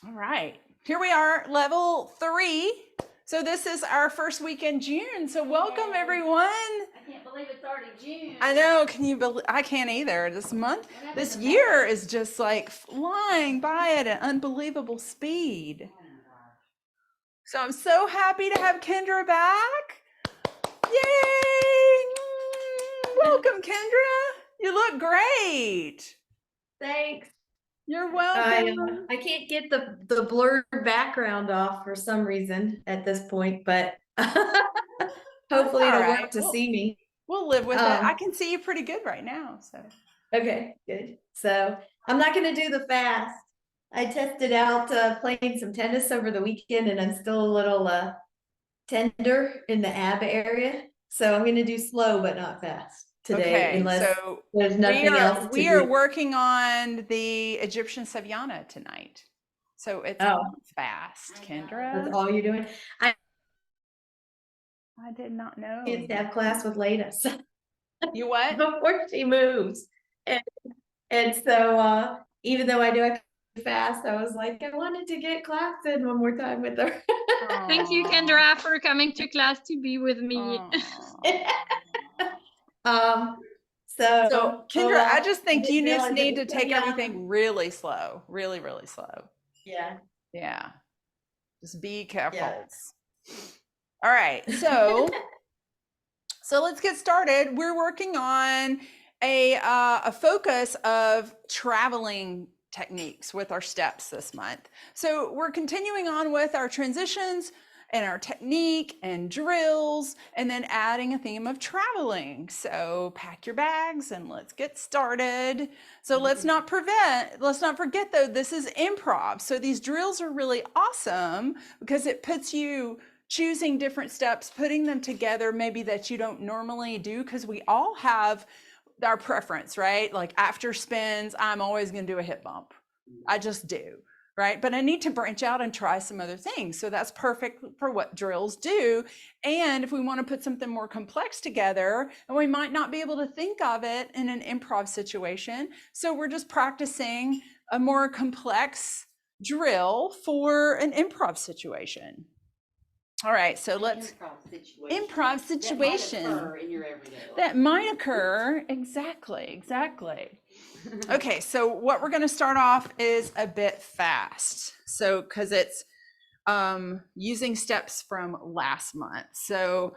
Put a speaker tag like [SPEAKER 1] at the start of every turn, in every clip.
[SPEAKER 1] All right, here we are, level 3. So this is our first week in June. So welcome everyone.
[SPEAKER 2] I can't believe it's already June.
[SPEAKER 1] I know, can you believe? I can't either. This month, this year is just like flying by at an unbelievable speed. So I'm so happy to have Kendra back. Yay! Welcome, Kendra. You look great.
[SPEAKER 3] Thanks.
[SPEAKER 1] You're welcome.
[SPEAKER 3] I can't get the blurred background off for some reason at this point, but hopefully it'll work to see me.
[SPEAKER 1] We'll live with it. I can see you pretty good right now. So
[SPEAKER 3] okay, good. So I'm not going to do the fast. I tested out playing some tennis over the weekend, and I'm still a little tender in the ab area. So I'm going to do slow but not fast today, unless
[SPEAKER 1] so
[SPEAKER 3] there's nothing else to do.
[SPEAKER 1] We are working on the Egyptian Savyana tonight. So it's not fast, Kendra.
[SPEAKER 3] That's all you're doing?
[SPEAKER 1] I did not know.
[SPEAKER 3] Kids have class with Leda. So
[SPEAKER 1] you what?
[SPEAKER 3] Before she moves. And so even though I do it fast, I was like, I wanted to get class in one more time with her.
[SPEAKER 2] Thank you, Kendra, for coming to class to be with me.
[SPEAKER 3] So
[SPEAKER 1] Kendra, I just think you just need to take everything really slow, really, really slow.
[SPEAKER 3] Yeah.
[SPEAKER 1] Yeah. Just be careful. Yeah. All right. So let's get started. We're working on a focus of traveling techniques with our steps this month. So we're continuing on with our transitions and our technique and drills, and then adding a theme of traveling. So pack your bags and let's get started. So let's not forget though, this is improv. So these drills are really awesome because it puts you choosing different steps, putting them together, maybe that you don't normally do, because we all have our preference, right? Like after spins, I'm always going to do a hip bump. I just do. Right? But I need to branch out and try some other things. So that's perfect for what drills do. And if we want to put something more complex together, and we might not be able to think of it in an improv situation. So we're just practicing a more complex drill for an improv situation. All right, so let's improv situation that might occur. Exactly. Okay, so what we're going to start off is a bit fast. So because it's using steps from last month. So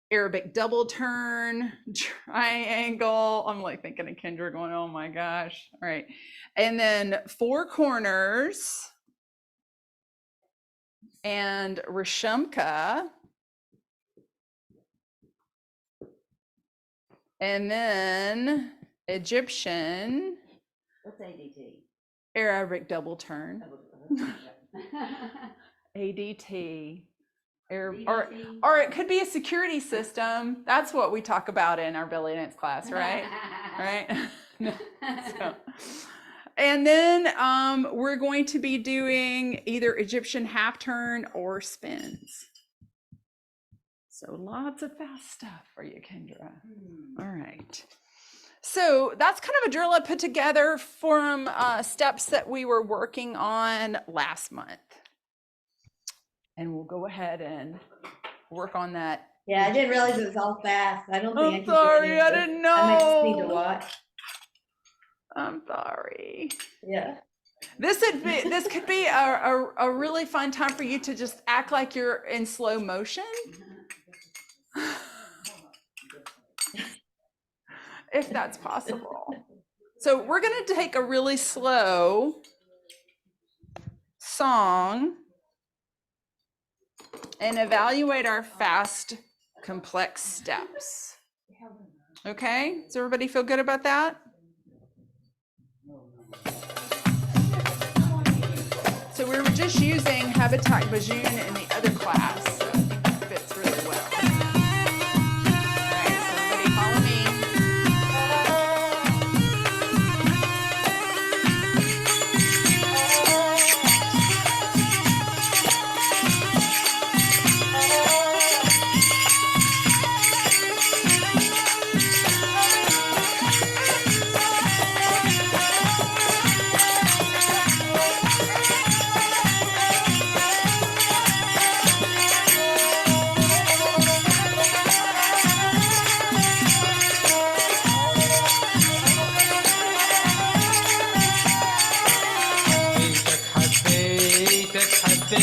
[SPEAKER 1] Arabic double turn, triangle. I'm like thinking of Kendra going, oh my gosh. All right. And then 4 corners. And Rishumka, and then Egyptian.
[SPEAKER 2] What's ADT?
[SPEAKER 1] Arabic double turn. ADT. Or it could be a security system. That's what we talk about in our belly dance class, right? Right? So. And then we're going to be doing either Egyptian half turn or spins. So lots of fast stuff for you, Kendra. All right. So that's kind of a drill I put together from steps that we were working on last month. And we'll go ahead and work on that.
[SPEAKER 3] Yeah, I didn't realize it was all fast. I don't think
[SPEAKER 1] I'm sorry, I didn't know.
[SPEAKER 3] I might just need to watch.
[SPEAKER 1] I'm sorry.
[SPEAKER 3] Yeah.
[SPEAKER 1] This could be a really fun time for you to just act like you're in slow motion. If that's possible. So we're going to take a really slow song and evaluate our fast, complex steps. Okay? Does everybody feel good about that? So we were just using L3W1June in the other class, so I think it fits really well. All right, so everybody follow me.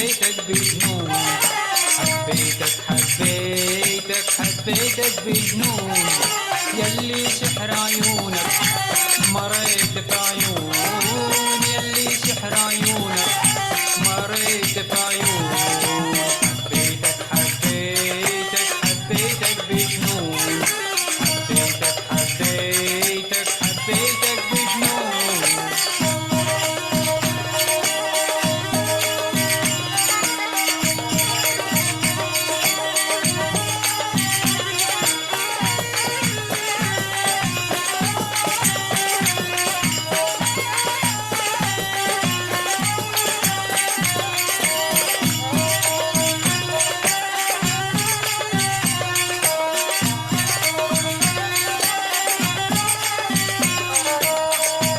[SPEAKER 4] حبيتك بجنون حبيتك حبيتك حبيتك بجنون يلي سحر عيونك مريت بعيون يلي سحر عيونك مريت بعيون حبيتك حبيتك حبيتك بجنون حبيتك حبيتك حبيتك بجنون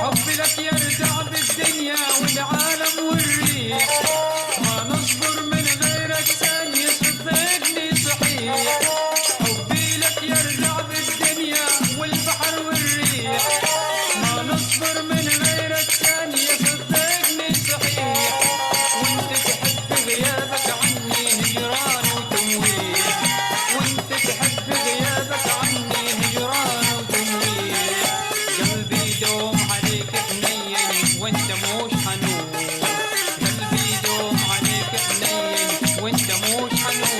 [SPEAKER 4] حبي لك يرجع بالدنيا والعالم والريح ما نصبر من غيرك ثانية صدقني صحيح حبي لك يرجع بالدنيا والبحر والريح ما نصبر من غيرك ثانية صدقني صحيح وانت تحب غيابك عني هجران وتمويل وانت تحب غيابك عني هجران وتمويل قلبي دوم عليك حنين وانت موش حنون قلبي دوم عليك حنين وانت موش حنون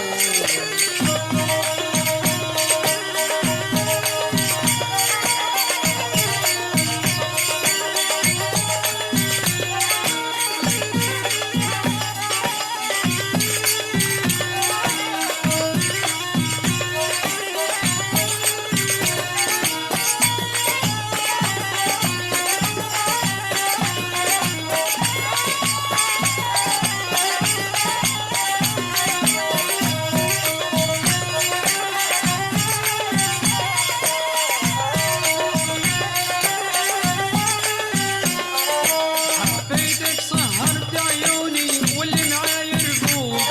[SPEAKER 4] حبيتك سهرت عيوني واللي معاي رفوق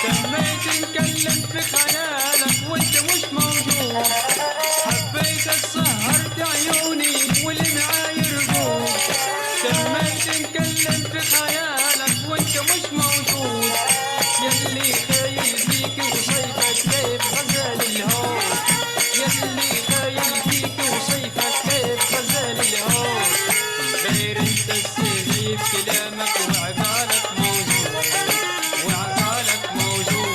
[SPEAKER 4] تميت نكلم في خيالك وانت مش موجود حبيتك سهرت عيوني واللي معاي رفوق تميت نكلم في خيالك وانت مش موجود يلي خايل فيك وصيفك كيف غزال الهوى يلي خايل فيك وصيفك كيف غزال الهوى غير انت السيف كلامك وعقالك موجود وعقالك موجود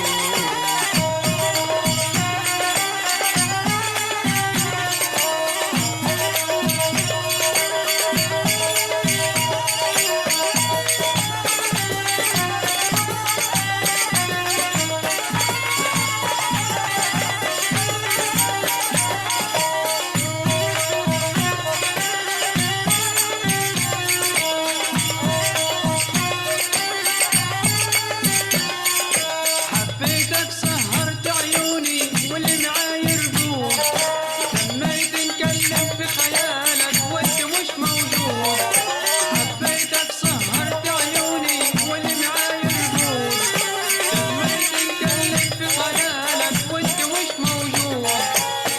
[SPEAKER 4] حبيتك سهرت عيوني واللي معاي رفوق تميت نكلم في خيالك وانت مش موجود حبيتك سهرت عيوني واللي معاي رفوق تميت نكلم في خيالك وانت مش موجود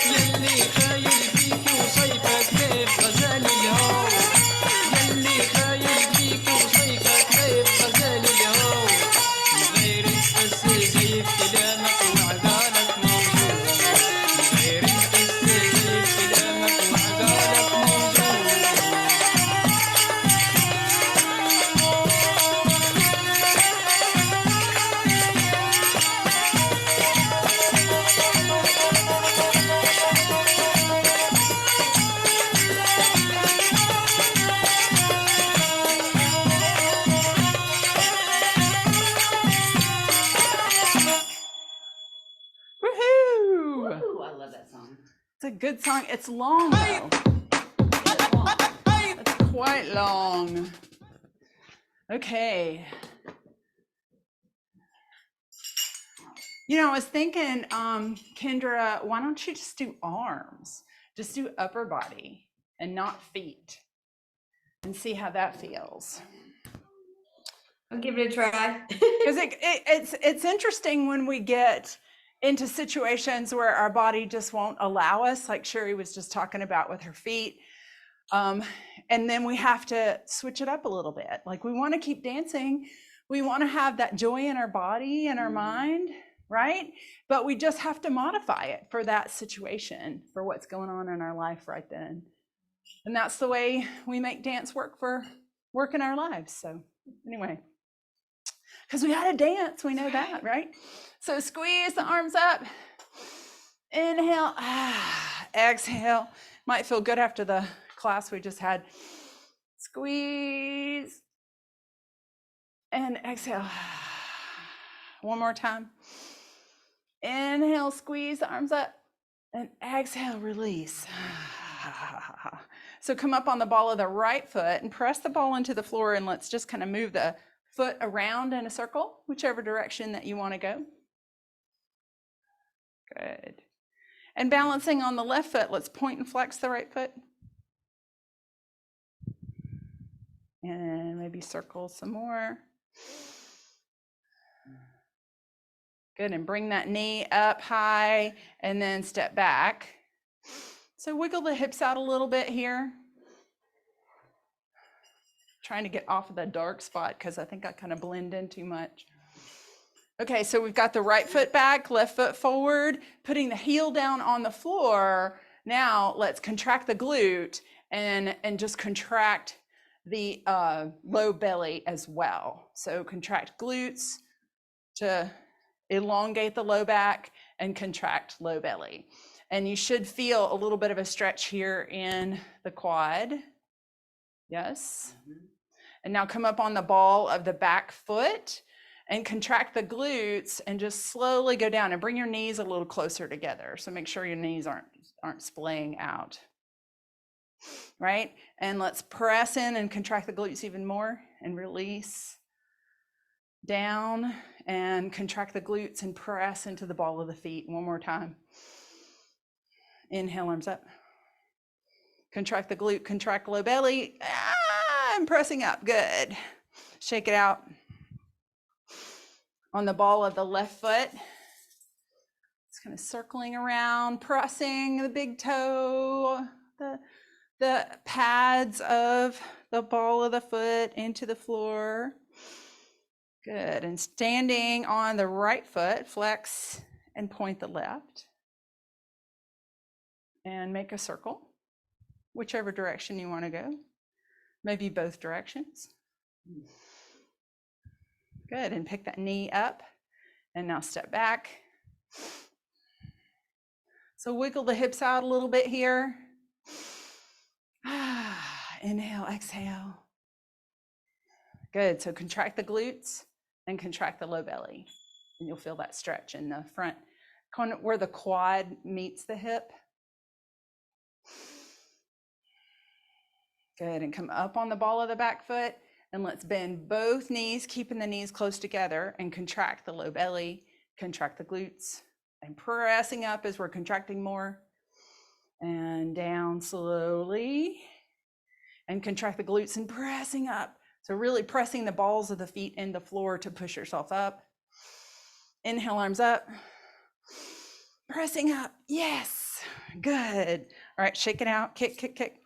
[SPEAKER 4] يلي خايل فيك وصيفك كيف غزال الهوى يلي خايل فيك وصيفك كيف غزال الهوى غير انت السيف كلامك وعقالك موجود غير انت السيف كلامك وعقالك موجود
[SPEAKER 1] Woohoo!
[SPEAKER 5] Ooh, I love that song.
[SPEAKER 1] It's a good song. It's long though. It's quite long. Okay. You know, I was thinking, Kendra, why don't you just do arms? Just do upper body and not feet and see how that feels.
[SPEAKER 3] I'll give it a try.
[SPEAKER 1] Because it's interesting when we get into situations where our body just won't allow us, like Sherry was just talking about with her feet. And then we have to switch it up a little bit. Like we want to keep dancing, We want to have that joy in our body and our mind, right? But we just have to modify it for that situation, for what's going on in our life right then. And that's the way we make dance work in our lives. So anyway, because we got to dance, we know that, right? So squeeze the arms up. Inhale, exhale. Might feel good after the class we just had. Squeeze and exhale. One more time. Inhale, squeeze the arms up, and exhale, release. So come up on the ball of the right foot and press the ball into the floor, and let's just kind of move the foot around in a circle, whichever direction that you want to go. Good. And balancing on the left foot, let's point and flex the right foot. And maybe circle some more. Good, and bring that knee up high and then step back. So wiggle the hips out a little bit here. Trying to get off of the dark spot because I think I kind of blend in too much. Okay, so we've got the right foot back, left foot forward, putting the heel down on the floor. Now let's contract the glute and just contract the low belly as well. So contract glutes to elongate the low back and contract low belly. And you should feel a little bit of a stretch here in the quad. Yes. And now come up on the ball of the back foot and contract the glutes and just slowly go down and bring your knees a little closer together. So make sure your knees aren't splaying out. Right? And let's press in and contract the glutes even more and release down and contract the glutes and press into the ball of the feet. One more time. Inhale, arms up. Contract the glute, contract low belly. I'm pressing up. Good. Shake it out. On the ball of the left foot, it's kind of circling around, pressing the big toe, the pads of the ball of the foot into the floor. Good. And standing on the right foot, flex and point the left. And make a circle, whichever direction you want to go. Maybe both directions. Good. And pick that knee up. And now step back. So wiggle the hips out a little bit here. Inhale, exhale. Good. So contract the glutes and contract the low belly. And you'll feel that stretch in the front, kind of where the quad meets the hip. Good. And come up on the ball of the back foot. And let's bend both knees, keeping the knees close together, and contract the low belly, contract the glutes, and pressing up as we're contracting more. And down slowly. And contract the glutes and pressing up. So really pressing the balls of the feet in the floor to push yourself up. Inhale, arms up. Pressing up. Yes. Good. All right, shake it out. Kick, kick, kick.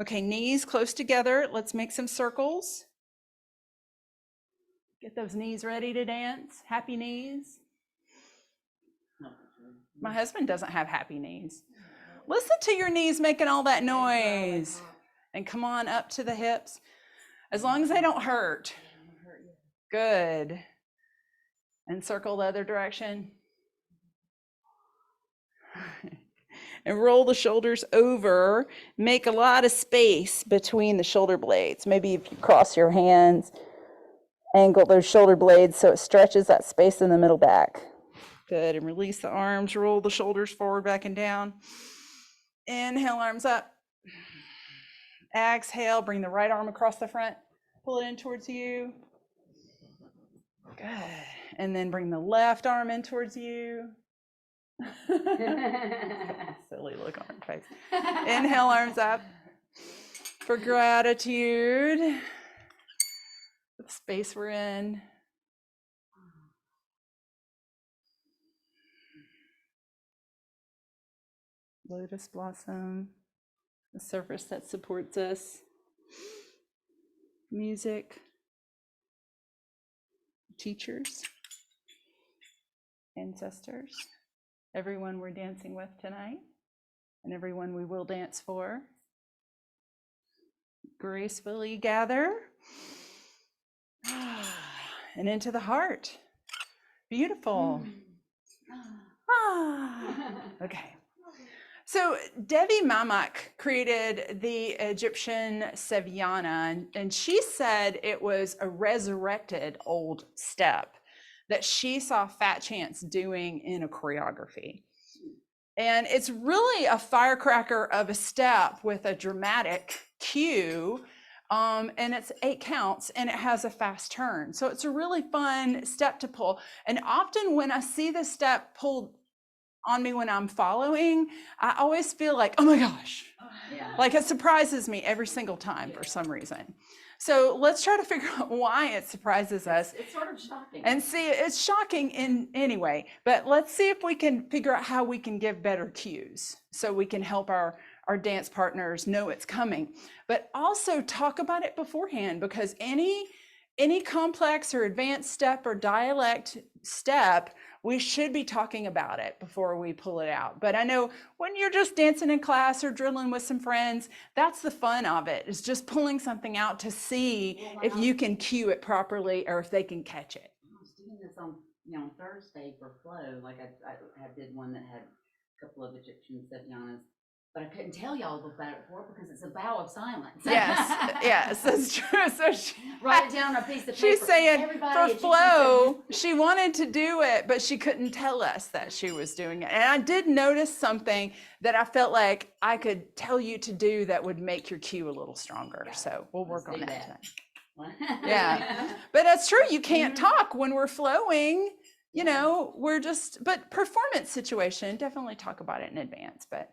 [SPEAKER 1] Okay, knees close together. Let's make some circles. Get those knees ready to dance. Happy knees. My husband doesn't have happy knees. Listen to your knees making all that noise. And come on up to the hips. As long as they don't hurt. Good. And circle the other direction. And roll the shoulders over. Make a lot of space between the shoulder blades. Maybe if you cross your hands, angle those shoulder blades so it stretches that space in the middle back. Good. And release the arms. Roll the shoulders forward, back, and down. Inhale, arms up. Exhale, bring the right arm across the front. Pull it in towards you. Good. And then bring the left arm in towards you. Silly look on her face. Inhale, arms up for gratitude for the space we're in. Lotus blossom, the surface that supports us. Music. teachers, ancestors, everyone we're dancing with tonight, and everyone we will dance for. Gracefully gather and into the heart. Beautiful. Okay. So Devi Mamak created the Egyptian Seviana, and she said it was a resurrected old step that she saw Fat Chance doing in a choreography. And it's really a firecracker of a step with a dramatic cue, and it's 8 counts, and it has a fast turn. So it's a really fun step to pull. And often when I see this step pulled on me when I'm following, I always feel like, oh my gosh, like it surprises me every single time for some reason. So let's try to figure out why it surprises us.
[SPEAKER 5] It's sort of shocking.
[SPEAKER 1] And see, it's shocking in anyway, but let's see if we can figure out how we can give better cues so we can help our dance partners know it's coming, but also talk about it beforehand, because any complex or advanced step or dialect step, we should be talking about it before we pull it out. But I know when you're just dancing in class or drilling with some friends, that's the fun of it, is just pulling something out to see if you can cue it properly or if they can catch it.
[SPEAKER 5] I was doing this on, on Thursday for flow. Like I did one that had a couple of Egyptian Sevianas, but I couldn't tell y'all about it before because it's a vow of silence.
[SPEAKER 1] Yes, that's true. So
[SPEAKER 5] write it down on a piece of paper.
[SPEAKER 1] She's saying
[SPEAKER 5] Everybody
[SPEAKER 1] for flow, she wanted to do it, but she couldn't tell us that she was doing it. And I did notice something that I felt like I could tell you to do that would make your cue a little stronger. So we'll work on that tonight. Yeah, but that's true. You can't talk when we're flowing. You know, we're just, but performance situation, definitely talk about it in advance. But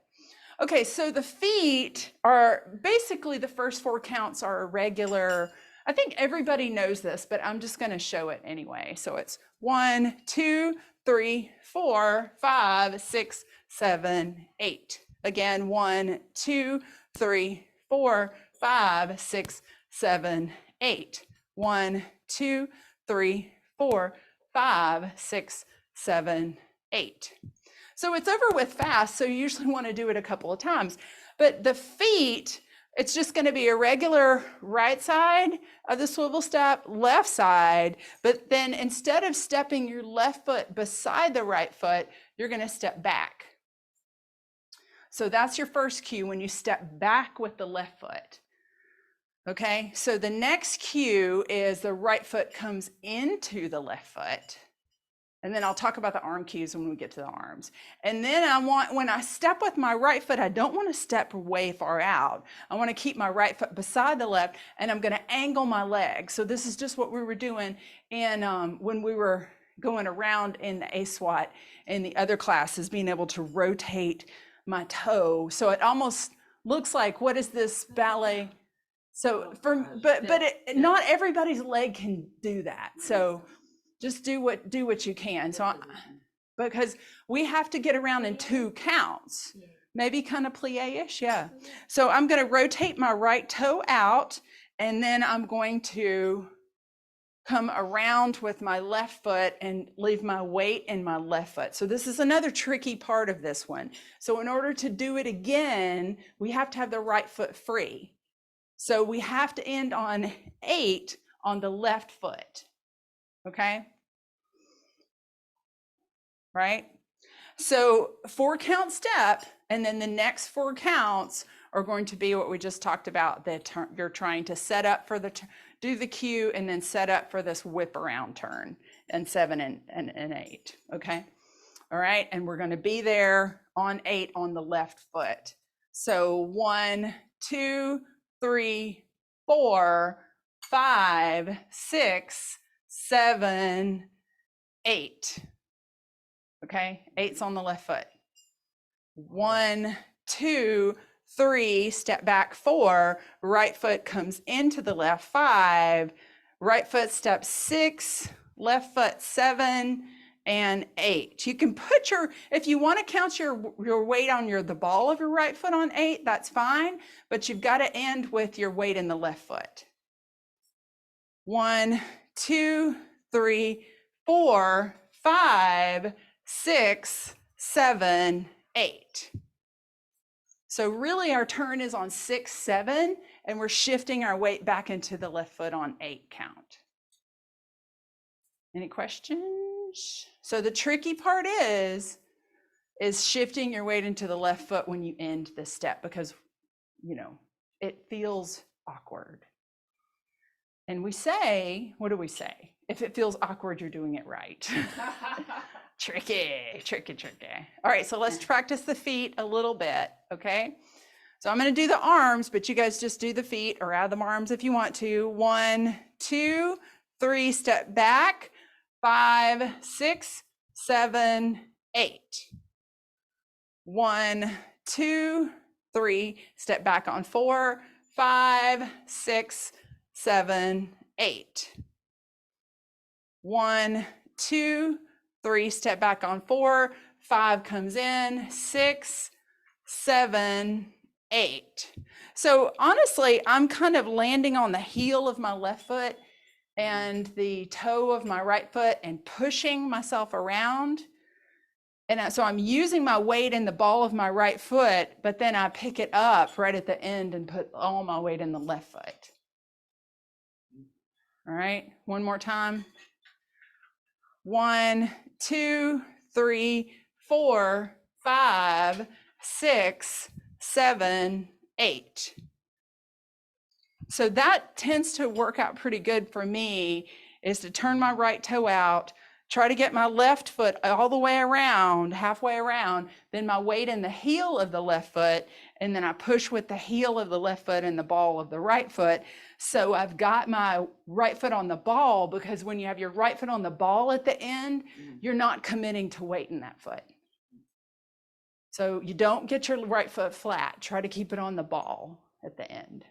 [SPEAKER 1] okay, so the feet are basically the first 4 counts are a regular. I think everybody knows this, but I'm just going to show it anyway. So it's 1, 2, 3, 4, 5, 6, 7, 8. Again, 1, 2, 3, 4, 5, 6, 7, 8. 1, 2, 3, 4, 5, 6, 7, 8. So it's over with fast, so you usually want to do it a couple of times. But the feet, it's just going to be a regular right side of the swivel step, left side, but then instead of stepping your left foot beside the right foot, you're going to step back. So that's your first cue, when you step back with the left foot. Okay, so the next cue is the right foot comes into the left foot. And then I'll talk about the arm cues when we get to the arms. And then when I step with my right foot, I don't want to step way far out. I want to keep my right foot beside the left, and I'm going to angle my leg. So this is just what we were doing when we were going around in the ASWAT in the other classes, being able to rotate my toe. So it almost looks like, what is this ballet? So not everybody's leg can do that. So just do what you can. So because we have to get around in 2 counts, maybe kind of plie-ish. Yeah. So I'm going to rotate my right toe out, and then I'm going to come around with my left foot and leave my weight in my left foot. So this is another tricky part of this one. So in order to do it again, we have to have the right foot free. So we have to end on 8 on the left foot. Okay. Right? So 4 count step, and then the next 4 counts are going to be what we just talked about, that you're trying to set up for do the cue and then set up for this whip around turn, and 7 and 8. Okay. All right. And we're going to be there on 8 on the left foot. So 1, 2, 3, 4, 5, 6, 7, 8. Okay, 8's on the left foot. 1, 2, 3, step back 4, right foot comes into the left 5, right foot step 6, left foot 7, and 8. You can put if you want to count your weight on the ball of your right foot on 8, that's fine, but you've got to end with your weight in the left foot. 1, 2, 3, 4, 5, 6, 7, 8. So really our turn is on 6, 7, and we're shifting our weight back into the left foot on 8 count. Any questions? So the tricky part is shifting your weight into the left foot when you end the step, because, you know, it feels awkward. And we say, what do we say? If it feels awkward, you're doing it right. Tricky, tricky, tricky. All right, so let's practice the feet a little bit, okay? So I'm going to do the arms, but you guys just do the feet, or add the arms if you want to. 1, 2, 3, step back. 5, 6, 7, 8. 1, 2, 3, step back on 4, 5, 6, 7, 8. 1, 2, 3, step back on 4, 5 comes in, 6, 7, 8. So honestly, I'm kind of landing on the heel of my left foot and the toe of my right foot and pushing myself around. And so I'm using my weight in the ball of my right foot, but then I pick it up right at the end and put all my weight in the left foot. All right, one more time. 1, 2, 3, 4, 5, 6, 7, 8. So that tends to work out pretty good for me, is to turn my right toe out, try to get my left foot all the way around, halfway around, then my weight in the heel of the left foot, and then I push with the heel of the left foot and the ball of the right foot. So I've got my right foot on the ball, because when you have your right foot on the ball at the end, you're not committing to weight in that foot. So you don't get your right foot flat. Try to keep it on the ball at the end.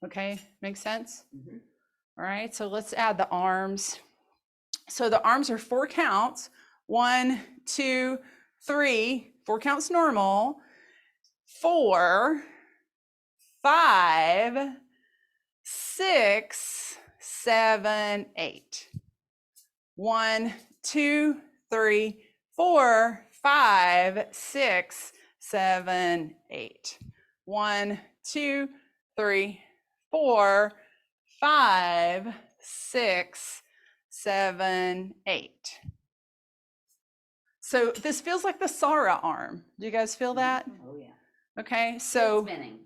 [SPEAKER 1] Okay, makes sense? Mm-hmm. All right, so let's add the arms. So the arms are 4 counts. 1, 2, 3, 4 counts normal. 4, 5, 6, 7, 8. 1, 2, 3, 4, 5, 6, 7, 8. 1, 2, 3, 4, 5, 6, 7, 8. So this feels like the Sarah arm. Do you guys feel that?
[SPEAKER 5] Oh yeah.
[SPEAKER 1] Okay, so
[SPEAKER 5] spinning.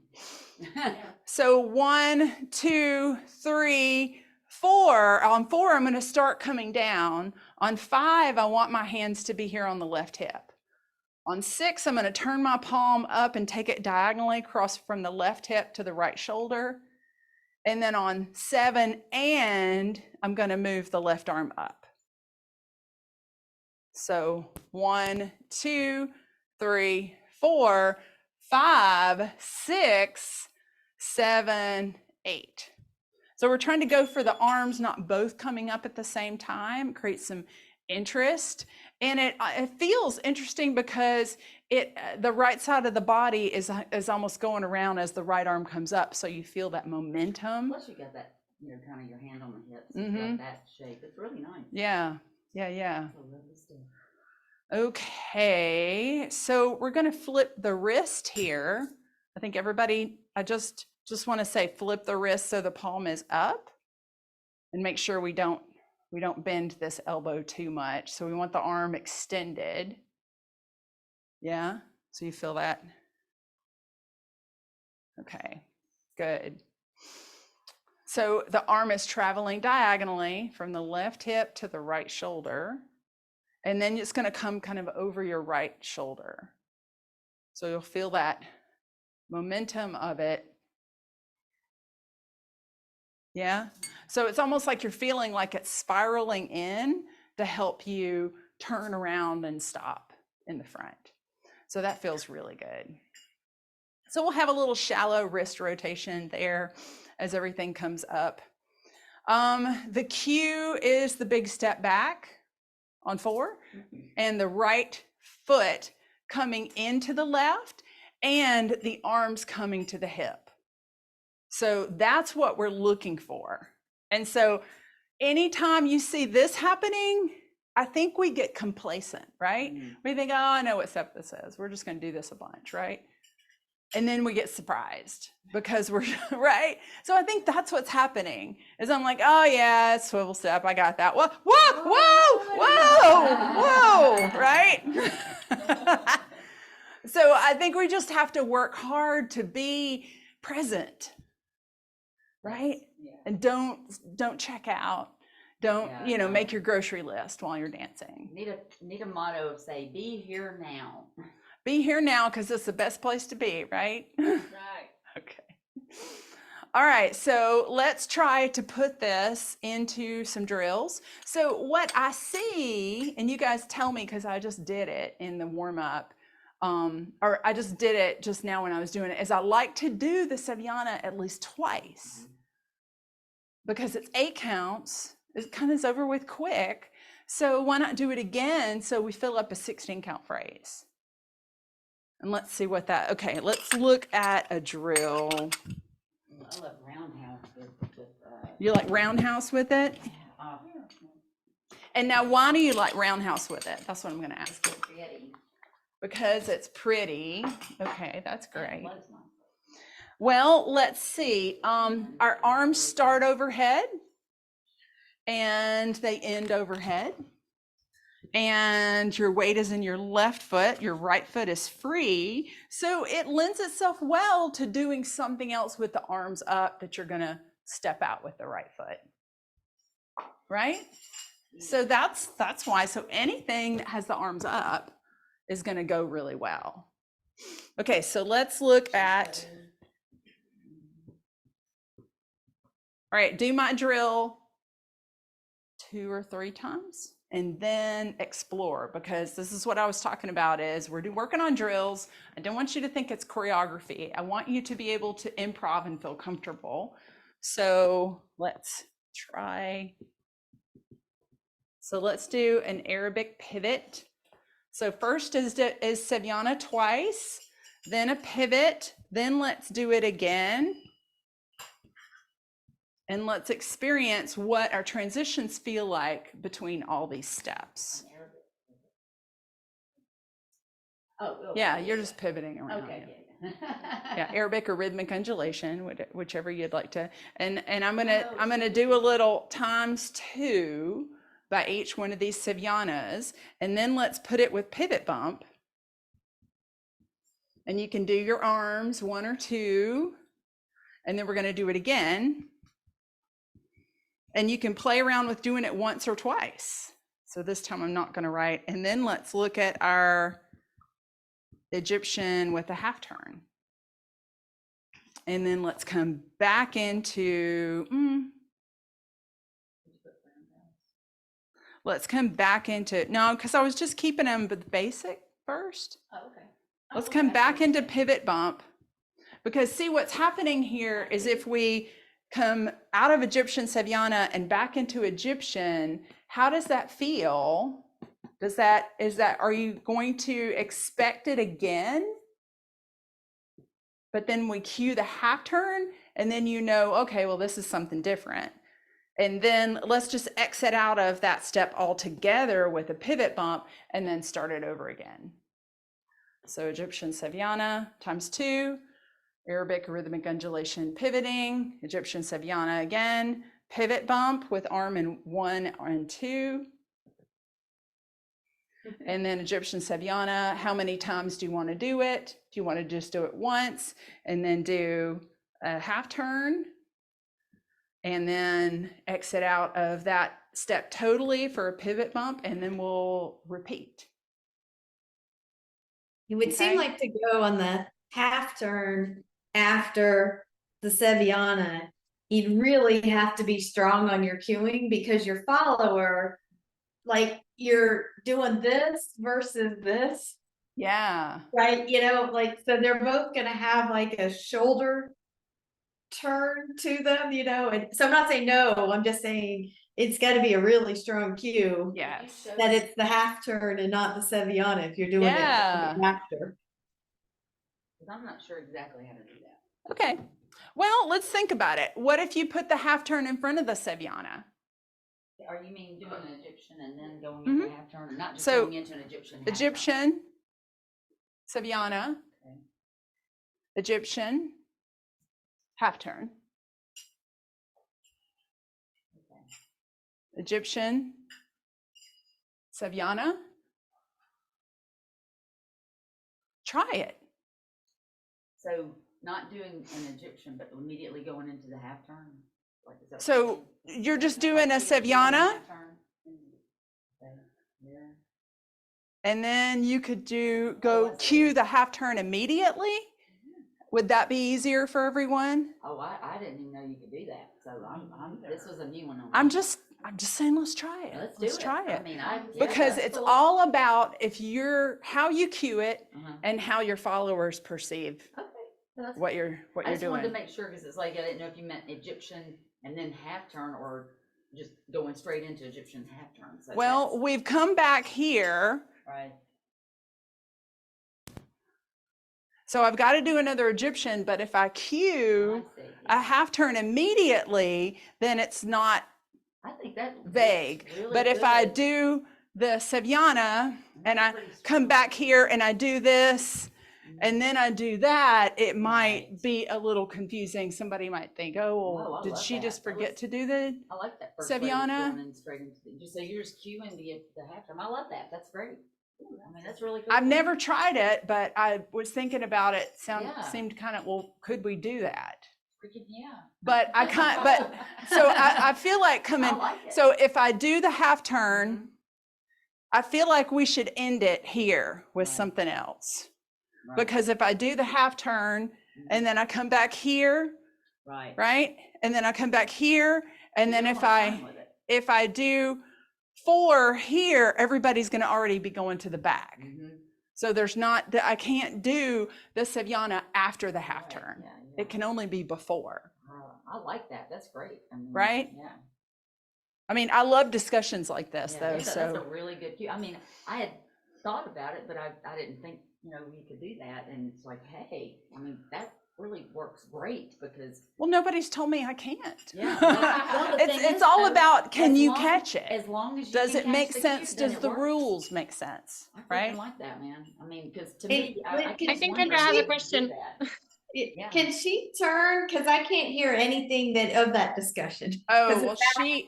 [SPEAKER 1] So 1, 2, 3, 4. On 4, I'm going to start coming down. On 5, I want my hands to be here on the left hip. On 6, I'm going to turn my palm up and take it diagonally across from the left hip to the right shoulder. And then on 7, and I'm going to move the left arm up. So 1, 2, 3, 4, 5, 6, 7, 8. So we're trying to go for the arms not both coming up at the same time, create some interest. And it feels interesting because the right side of the body is almost going around as the right arm comes up. So you feel that momentum.
[SPEAKER 5] Plus you got that, you know, kind of your hand on the hips. Mm-hmm. Got that shape. It's really nice.
[SPEAKER 1] Yeah, yeah, yeah.
[SPEAKER 5] It's a lovely stuff.
[SPEAKER 1] Okay, so we're going to flip the wrist here. I think everybody, I just want to say flip the wrist so the palm is up, and make sure we don't bend this elbow too much. So we want the arm extended. Yeah, so you feel that? Okay, good. So the arm is traveling diagonally from the left hip to the right shoulder. And then it's going to come kind of over your right shoulder. So you'll feel that momentum of it. Yeah. So it's almost like you're feeling like it's spiraling in to help you turn around and stop in the front. So that feels really good. So we'll have a little shallow wrist rotation there as everything comes up. The cue is the big step back on 4, and the right foot coming into the left and the arms coming to the hip. So that's what we're looking for. And so anytime you see this happening, I think we get complacent, right? We think, oh, I know what step this is. We're just going to do this a bunch, right? And then we get surprised because we're right. So I think that's what's happening is I'm like, oh yeah, swivel step. I got that. Whoa, right? So I think we just have to work hard to be present, right?
[SPEAKER 5] Yeah.
[SPEAKER 1] And don't check out. Don't,
[SPEAKER 5] Yeah,
[SPEAKER 1] make your grocery list while you're dancing.
[SPEAKER 5] Need a motto of say, be here now.
[SPEAKER 1] Be here now because it's the best place to be, right?
[SPEAKER 5] Right.
[SPEAKER 1] Okay. All right, so let's try to put this into some drills. So what I see, and you guys tell me because I just did it in the warm-up, or I just did it just now when I was doing it, is I like to do the Sevillana at least twice because it's 8 counts. It kind of is over with quick. So why not do it again so we fill up a 16 count phrase? And let's see what that, okay, let's look at a drill.
[SPEAKER 5] I love roundhouse with
[SPEAKER 1] You like roundhouse with it? And now why do you like roundhouse with it? That's what I'm gonna ask you.
[SPEAKER 5] Pretty.
[SPEAKER 1] Because it's pretty. Okay, that's great.
[SPEAKER 5] It was nice.
[SPEAKER 1] Well, let's see. Our arms start overhead and they end overhead. And your weight is in your left foot, your right foot is free. So it lends itself well to doing something else with the arms up that you're gonna step out with the right foot, right? So that's why. So anything that has the arms up is gonna go really well. Okay, so let's look at, all right, do my drill 2 or 3 times. And then explore, because this is what I was talking about is we're working on drills. I don't want you to think it's choreography. I want you to be able to improv and feel comfortable. So let's try. So let's do an Arabic pivot. So first is Sevillana twice, then a pivot, then let's do it again. And let's experience what our transitions feel like between all these steps.
[SPEAKER 5] Oh,
[SPEAKER 1] yeah, you're just pivoting around.
[SPEAKER 5] Okay.
[SPEAKER 1] Yeah, Arabic or rhythmic undulation, whichever you'd like to. And I'm gonna do a little ×2 by each one of these Sevillanas, and then let's put it with pivot bump. And you can do your arms 1 or 2, and then we're gonna do it again. And you can play around with doing it once or twice. So this time I'm not going to write. And then let's look at our Egyptian with a half turn. And then let's come back into, let's come back into, no, because I was just keeping them with basic first.
[SPEAKER 5] Oh, okay.
[SPEAKER 1] Let's come back into pivot bump, because see what's happening here is if we come out of Egyptian Sevillana and back into Egyptian, how does that feel? Are you going to expect it again? But then we cue the half turn and then okay, well, this is something different. And then let's just exit out of that step altogether with a pivot bump and then start it over again. So Egyptian Sevillana ×2, Arabic rhythmic undulation pivoting, Egyptian Sevillana again, pivot bump with arm in 1 and 2. And then Egyptian Sevillana, how many times do you want to do it? Do you want to just do it once and then do a half turn and then exit out of that step totally for a pivot bump, and then we'll repeat.
[SPEAKER 3] It would seem like to go on the half turn after the Sevillana, you'd really have to be strong on your cueing, because your follower, like, you're doing this versus this.
[SPEAKER 1] Yeah.
[SPEAKER 3] Right. So they're both going to have like a shoulder turn to them, and so I'm not saying no, I'm just saying it's got to be a really strong cue.
[SPEAKER 1] Yes.
[SPEAKER 3] That it's the half turn and not the Sevillana if you're doing it after.
[SPEAKER 5] I'm not sure exactly how to do that.
[SPEAKER 1] Okay. Well, let's think about it. What if you put the half turn in front of the Sevillana?
[SPEAKER 5] are you mean doing an Egyptian and then going
[SPEAKER 1] Mhm.
[SPEAKER 5] into a half turn, or not just
[SPEAKER 1] So,
[SPEAKER 5] going into an Egyptian half turn?
[SPEAKER 1] Egyptian, Saviana,
[SPEAKER 5] Okay.
[SPEAKER 1] Egyptian, half turn,
[SPEAKER 5] Okay.
[SPEAKER 1] Egyptian, Saviana. Try it.
[SPEAKER 5] So not doing an Egyptian, but immediately going into the half turn? Like, is that what
[SPEAKER 1] So
[SPEAKER 5] saying?
[SPEAKER 1] you're just
[SPEAKER 5] Like,
[SPEAKER 1] doing a
[SPEAKER 5] see if you do
[SPEAKER 1] Saviana,
[SPEAKER 5] half turn? Okay, yeah.
[SPEAKER 1] and then you could
[SPEAKER 5] Oh,
[SPEAKER 1] go
[SPEAKER 5] I see.
[SPEAKER 1] cue the half turn immediately. Would that be easier for everyone?
[SPEAKER 5] Oh, I didn't even know you could do that. So this was a new one on me.
[SPEAKER 1] I'm just saying, let's try it.
[SPEAKER 5] Let's do it.
[SPEAKER 1] try
[SPEAKER 5] I
[SPEAKER 1] it.
[SPEAKER 5] mean, yeah,
[SPEAKER 1] Because
[SPEAKER 5] that's
[SPEAKER 1] it's
[SPEAKER 5] cool.
[SPEAKER 1] all about how you cue it
[SPEAKER 5] Uh-huh.
[SPEAKER 1] and how your followers perceive
[SPEAKER 5] Okay. So that's
[SPEAKER 1] what you're
[SPEAKER 5] I just wanted to
[SPEAKER 1] doing.
[SPEAKER 5] make sure, because it's like, I didn't know if you meant Egyptian and then half turn, or just going straight into Egyptian's half turn. So
[SPEAKER 1] Well, we've come back here.
[SPEAKER 5] right.
[SPEAKER 1] So I've got to do another Egyptian, but if I cue
[SPEAKER 5] I see.
[SPEAKER 1] a half turn immediately, then it's not
[SPEAKER 5] I think that looks
[SPEAKER 1] vague.
[SPEAKER 5] really
[SPEAKER 1] But if I
[SPEAKER 5] good.
[SPEAKER 1] do the Saviana and I
[SPEAKER 5] Pretty
[SPEAKER 1] come
[SPEAKER 5] strong.
[SPEAKER 1] back here and I do this, and then I do that, it might
[SPEAKER 5] Right.
[SPEAKER 1] be a little confusing. Somebody might think, oh,
[SPEAKER 5] Oh,
[SPEAKER 1] well,
[SPEAKER 5] I
[SPEAKER 1] did
[SPEAKER 5] love
[SPEAKER 1] she
[SPEAKER 5] that.
[SPEAKER 1] just
[SPEAKER 5] That
[SPEAKER 1] forget
[SPEAKER 5] looks-
[SPEAKER 1] to do the
[SPEAKER 5] I like that first way of
[SPEAKER 1] Saviana?
[SPEAKER 5] going in straight into just so you're just cueing the half turn. I love that. That's great. I mean, that's really cool.
[SPEAKER 1] I've never tried it, but I was thinking about it.
[SPEAKER 5] Yeah.
[SPEAKER 1] Seemed kind of, well, could we do that?
[SPEAKER 5] Freaking yeah.
[SPEAKER 1] But I can't, so I feel like coming,
[SPEAKER 5] I like it.
[SPEAKER 1] so if I do the half turn,
[SPEAKER 5] Mhm.
[SPEAKER 1] I feel like we should end it here with
[SPEAKER 5] Right.
[SPEAKER 1] something else.
[SPEAKER 5] Right.
[SPEAKER 1] Because if I do the half turn and then I come back here,
[SPEAKER 5] right.
[SPEAKER 1] right? And then I come back here, and then
[SPEAKER 5] You
[SPEAKER 1] if
[SPEAKER 5] don't have fun with it.
[SPEAKER 1] I do 4 here, everybody's going to already be going to the back.
[SPEAKER 5] Mhm.
[SPEAKER 1] So there's not, I can't do the Saviana after the half
[SPEAKER 5] Right.
[SPEAKER 1] turn.
[SPEAKER 5] Yeah, yeah.
[SPEAKER 1] It can only be before,
[SPEAKER 5] I like that. That's great. I mean,
[SPEAKER 1] right?
[SPEAKER 5] Yeah.
[SPEAKER 1] I mean, I love discussions like this,
[SPEAKER 5] Yeah,
[SPEAKER 1] though.
[SPEAKER 5] that's
[SPEAKER 1] So
[SPEAKER 5] a really good cue. I mean, I had thought about it, but I didn't think, we could do that. And it's like, hey, I mean, that really works great because,
[SPEAKER 1] well, nobody's told me I can't.
[SPEAKER 5] yeah. Well, the thing
[SPEAKER 1] it's
[SPEAKER 5] is,
[SPEAKER 1] all
[SPEAKER 5] though,
[SPEAKER 1] about, can
[SPEAKER 5] as
[SPEAKER 1] you
[SPEAKER 5] long-
[SPEAKER 1] catch it?
[SPEAKER 5] As long as you
[SPEAKER 1] Does
[SPEAKER 5] can
[SPEAKER 1] it
[SPEAKER 5] catch
[SPEAKER 1] make
[SPEAKER 5] the cue,
[SPEAKER 1] sense?
[SPEAKER 5] then
[SPEAKER 1] Does
[SPEAKER 5] it
[SPEAKER 1] the
[SPEAKER 5] works.
[SPEAKER 1] rules make sense?
[SPEAKER 5] I freaking
[SPEAKER 1] Right?
[SPEAKER 5] like that, man. I mean, because to
[SPEAKER 3] Hey,
[SPEAKER 5] me,
[SPEAKER 3] wait,
[SPEAKER 5] I
[SPEAKER 3] can
[SPEAKER 2] I
[SPEAKER 5] keep
[SPEAKER 2] think
[SPEAKER 5] wondering
[SPEAKER 2] Kendra has a
[SPEAKER 5] how you do
[SPEAKER 2] question.
[SPEAKER 5] that. Yeah.
[SPEAKER 3] Can she turn? Because I can't hear anything of that discussion.
[SPEAKER 1] Oh,
[SPEAKER 3] 'Cause
[SPEAKER 1] well,
[SPEAKER 3] it's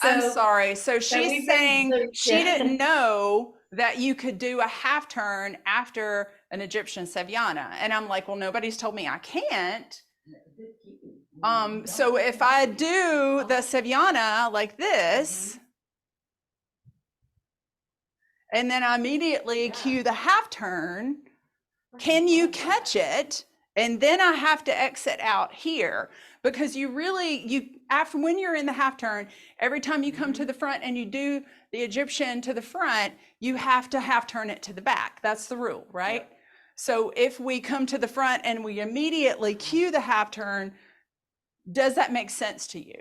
[SPEAKER 1] I'm
[SPEAKER 3] so-
[SPEAKER 1] sorry. So she's
[SPEAKER 3] we've been
[SPEAKER 1] saying
[SPEAKER 3] looped,
[SPEAKER 1] she
[SPEAKER 3] yeah.
[SPEAKER 1] didn't know that you could do a half turn after an Egyptian Saviana. And I'm like, well, nobody's told me I can't.
[SPEAKER 5] Good cue. I mean, you
[SPEAKER 1] So
[SPEAKER 5] don't-
[SPEAKER 1] if I do the Saviana like this, and then I immediately
[SPEAKER 5] Yeah.
[SPEAKER 1] cue the half turn,
[SPEAKER 5] freaking
[SPEAKER 1] can you
[SPEAKER 5] love that.
[SPEAKER 1] catch it? And then I have to exit out here, because after, when you're in the half turn, every time you come to the front and you do the Egyptian to the front, you have to half turn it to the back. That's the rule, right?
[SPEAKER 5] Yep.
[SPEAKER 1] So if we come to the front and we immediately cue the half turn, does that make sense to you?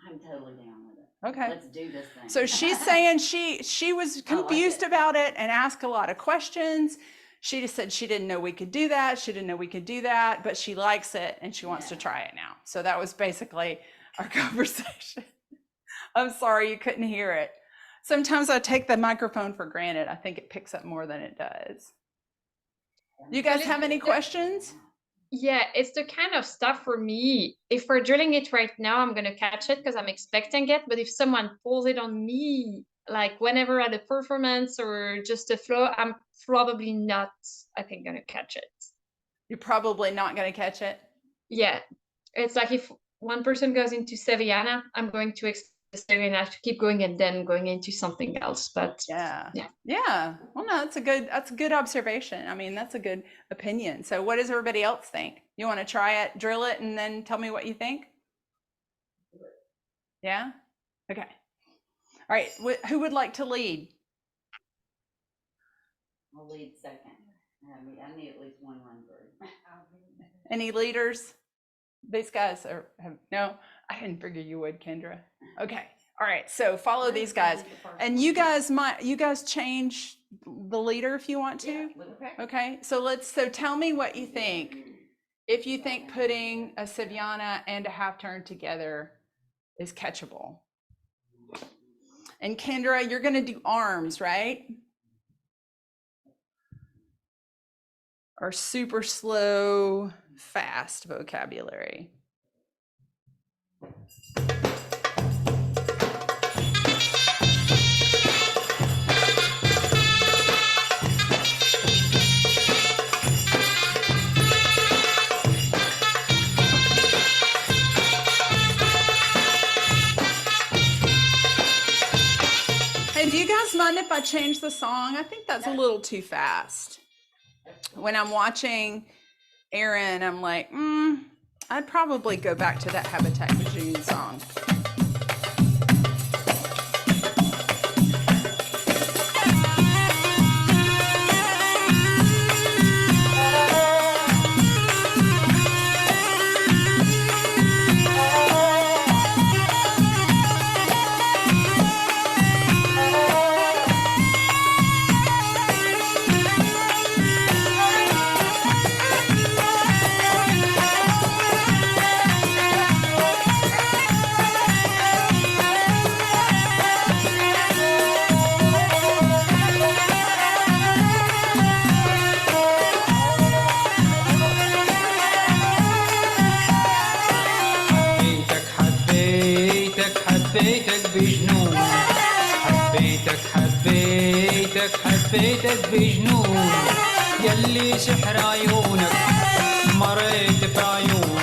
[SPEAKER 5] I'm totally down with it.
[SPEAKER 1] Okay.
[SPEAKER 5] Let's do this thing.
[SPEAKER 1] So she's saying she was confused
[SPEAKER 5] it.
[SPEAKER 1] about it and asked a lot of questions. She just said she didn't know we could do that. She didn't know we could do that, but she likes it and she wants to
[SPEAKER 5] Yeah.
[SPEAKER 1] try it now. So that was basically our conversation. I'm sorry you couldn't hear it. Sometimes I take the microphone for granted. I think it picks up more than it does. You guys have any questions?
[SPEAKER 2] Yeah, it's the kind of stuff for me. If we're drilling it right now, I'm gonna catch it because I'm expecting it. But if someone pulls it on me, like whenever at a performance or just a flow, I'm probably not, I think, gonna catch it.
[SPEAKER 1] You're probably not going to catch it.
[SPEAKER 2] Yeah, it's like if one person goes into Saviana, I'm going to expect Saviana to keep going and then going into something else. But
[SPEAKER 1] Yeah.
[SPEAKER 2] Yeah.
[SPEAKER 1] Yeah. Well, no, that's a good observation. I mean, that's a good opinion. So what does everybody else think? You want to try it, drill it, and then tell me what you think? Yeah? Okay. All right. Who would like to lead?
[SPEAKER 5] I'll lead second. I need at least one run through.
[SPEAKER 1] Any leaders? These guys no, I didn't figure you would, Kendra. Okay. All right. So follow these guys. And you guys change the leader if you want to.
[SPEAKER 5] Yeah, okay.
[SPEAKER 1] Okay. So tell me what you think. If you think putting a Saviana and a half turn together is catchable. And Kendra, you're gonna do arms, right? Or super slow, fast vocabulary. Hey, do you guys mind if I change the song? I think that's a little too fast. When I'm watching Aaron, I'm like, I'd probably go back to that Habitat for June song.
[SPEAKER 4] حبيتك بجنون حبيتك بجنون يلي سحر عيونك مريت بعيون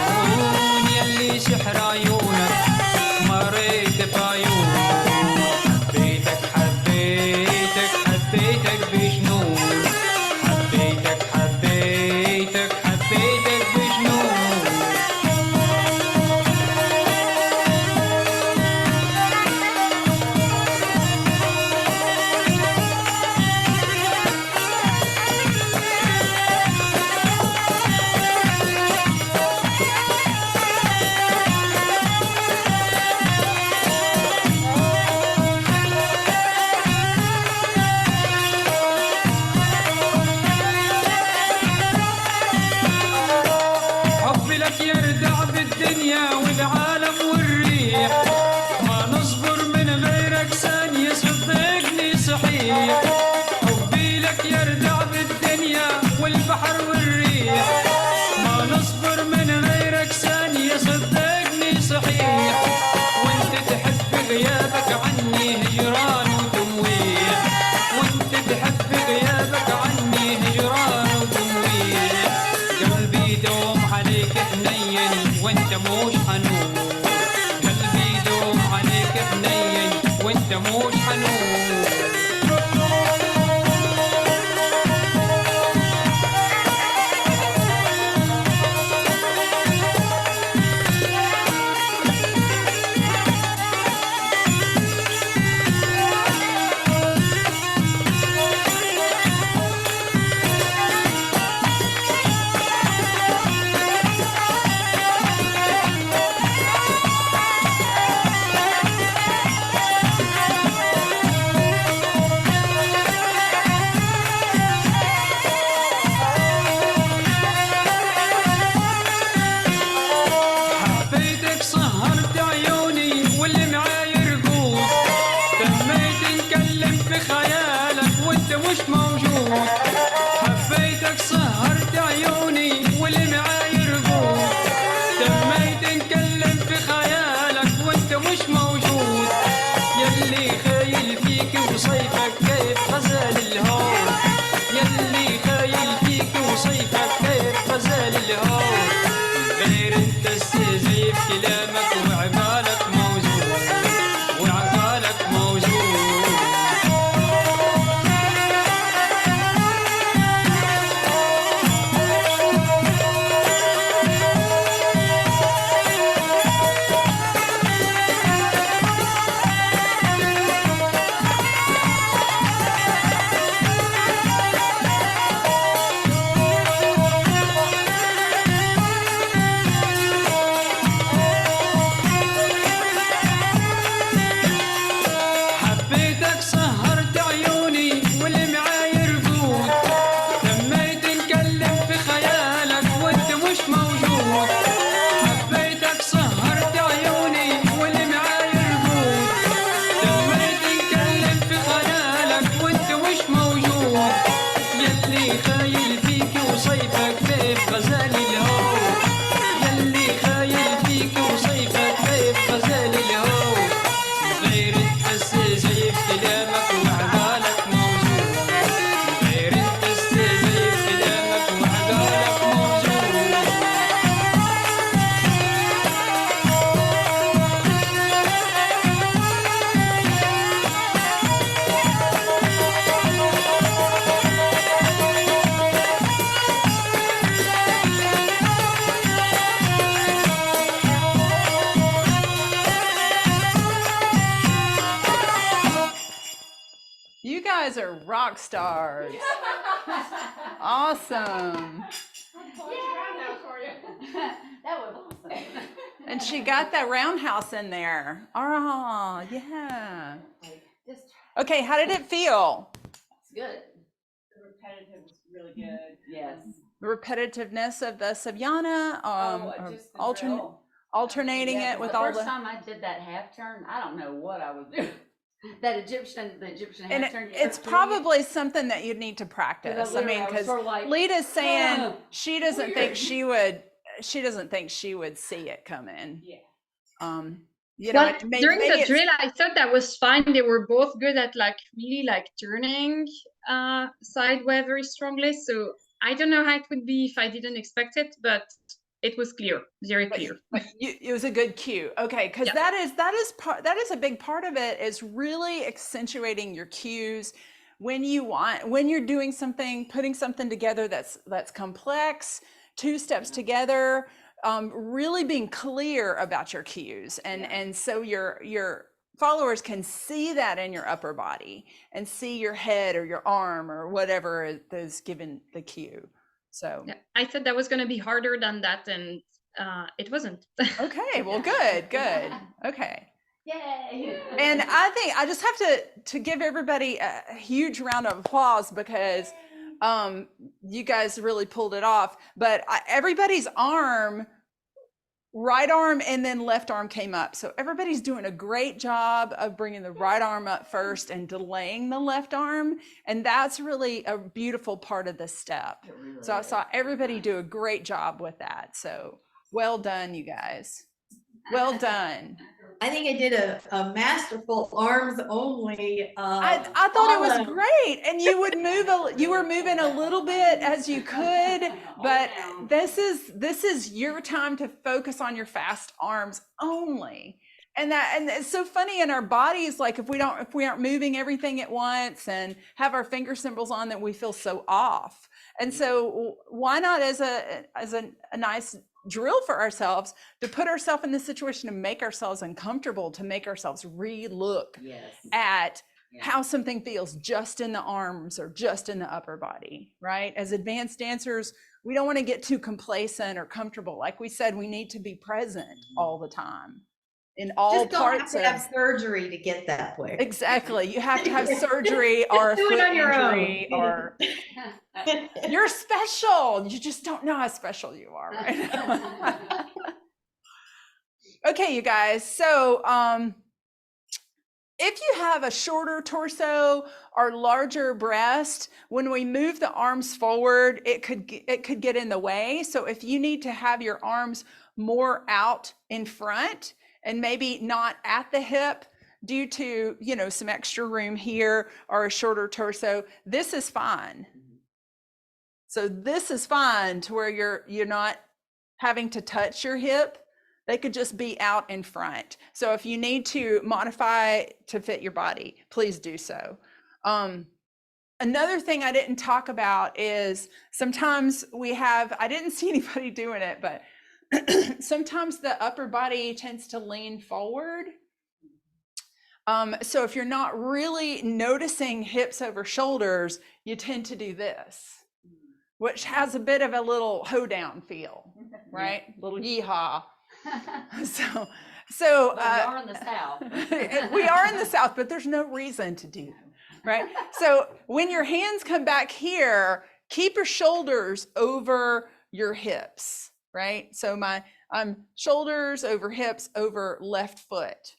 [SPEAKER 4] يلي سحر عيونك مريت بعيون حبيتك بجنون حبيتك بجنون يردع بالدنيا والعالم والريح ما نصبر من غيرك ثانية صدقني صحيح حبي لك يردع بالدنيا والبحر والريح ما نصبر من غيرك ثانية صدقني صحيح وانت تحب غيابك عني هجران وتمويل وانت تحب غيابك عني هجران وتمويل قلبي دوم عليك حنين وانت مش حنون قلبي
[SPEAKER 1] guys are rock stars. Awesome.
[SPEAKER 5] That was awesome.
[SPEAKER 1] And she got that roundhouse in there. Oh, yeah.
[SPEAKER 5] Just
[SPEAKER 1] Okay, how did it feel?
[SPEAKER 5] it's good.
[SPEAKER 6] The repetitive was really good.
[SPEAKER 5] Yes.
[SPEAKER 1] The repetitiveness of the Savyana, or
[SPEAKER 6] Just the drill.
[SPEAKER 1] alternating
[SPEAKER 5] Yeah,
[SPEAKER 1] it with
[SPEAKER 5] the
[SPEAKER 1] all
[SPEAKER 5] first
[SPEAKER 1] the.
[SPEAKER 5] time I did that half turn, I don't know what I was doing. The Egyptian
[SPEAKER 1] And
[SPEAKER 5] half turn.
[SPEAKER 1] it's probably something that you'd need to practice. I mean, because Lita's saying she doesn't think she would see it coming.
[SPEAKER 6] Yeah.
[SPEAKER 1] You know,
[SPEAKER 2] Well, during the drill, I thought that was fine. They were both good at like really like turning sideways very strongly. So I don't know how it would be if I didn't expect it, but it was clear, very clear.
[SPEAKER 1] It was a good cue. Okay, because
[SPEAKER 2] Yeah.
[SPEAKER 1] that is a big part of it, is really accentuating your cues when you're doing something, putting something together that's complex, two steps together, really being clear about your cues, and so your followers can see that in your upper body and see your head or your arm or whatever is given the cue. So
[SPEAKER 2] Yeah, I thought that was going to be harder than that, and it wasn't.
[SPEAKER 1] okay, well, good. Okay.
[SPEAKER 5] Yay!
[SPEAKER 1] And I think I just have to give everybody a huge round of applause, because you guys really pulled it off. But everybody's arm, right arm and then left arm came up. So everybody's doing a great job of bringing the right arm up first and delaying the left arm. And that's really a beautiful part of this step.
[SPEAKER 5] Really
[SPEAKER 1] So I saw
[SPEAKER 5] is.
[SPEAKER 1] everybody do a great job with that. So well done, you guys. Well done.
[SPEAKER 3] I think I did a masterful arms only.
[SPEAKER 1] I thought it was
[SPEAKER 3] follow.
[SPEAKER 1] great, and you would you were moving a little bit as you could, but this is your time to focus on your fast arms only. And it's so funny in our bodies, like if we aren't moving everything at once and have our finger symbols on, that we feel so off. And so why not as a nice drill for ourselves, to put ourselves in this situation, to make ourselves uncomfortable, to make ourselves re-look at how something feels just in the arms or just in the upper body, right? As advanced dancers, we don't want to get too complacent or comfortable. Like we said, we need to be present all the time in all
[SPEAKER 3] Just don't
[SPEAKER 1] parts
[SPEAKER 3] have to have surgery to get that way.
[SPEAKER 1] Exactly. You have to have surgery or a
[SPEAKER 3] Do
[SPEAKER 1] foot
[SPEAKER 3] it on your
[SPEAKER 1] injury,
[SPEAKER 3] own.
[SPEAKER 1] or you're special. You just don't know how special you are, right? Okay, you guys. So if you have a shorter torso or larger breast, when we move the arms forward, it could get in the way. So if you need to have your arms more out in front and maybe not at the hip due to, some extra room here or a shorter torso, this is fine. So this is fine to where you're not having to touch your hip. They could just be out in front. So if you need to modify to fit your body, please do so. Another thing I didn't talk about is sometimes I didn't see anybody doing it, but sometimes the upper body tends to lean forward. So if you're not really noticing hips over shoulders, you tend to do this, which has a bit of a little hoedown feel, right? Little yeehaw. So
[SPEAKER 5] we are in the South.
[SPEAKER 1] We are in the South, but there's no reason to do that, right? So when your hands come back here, keep your shoulders over your hips, right? So I'm shoulders over hips over left foot,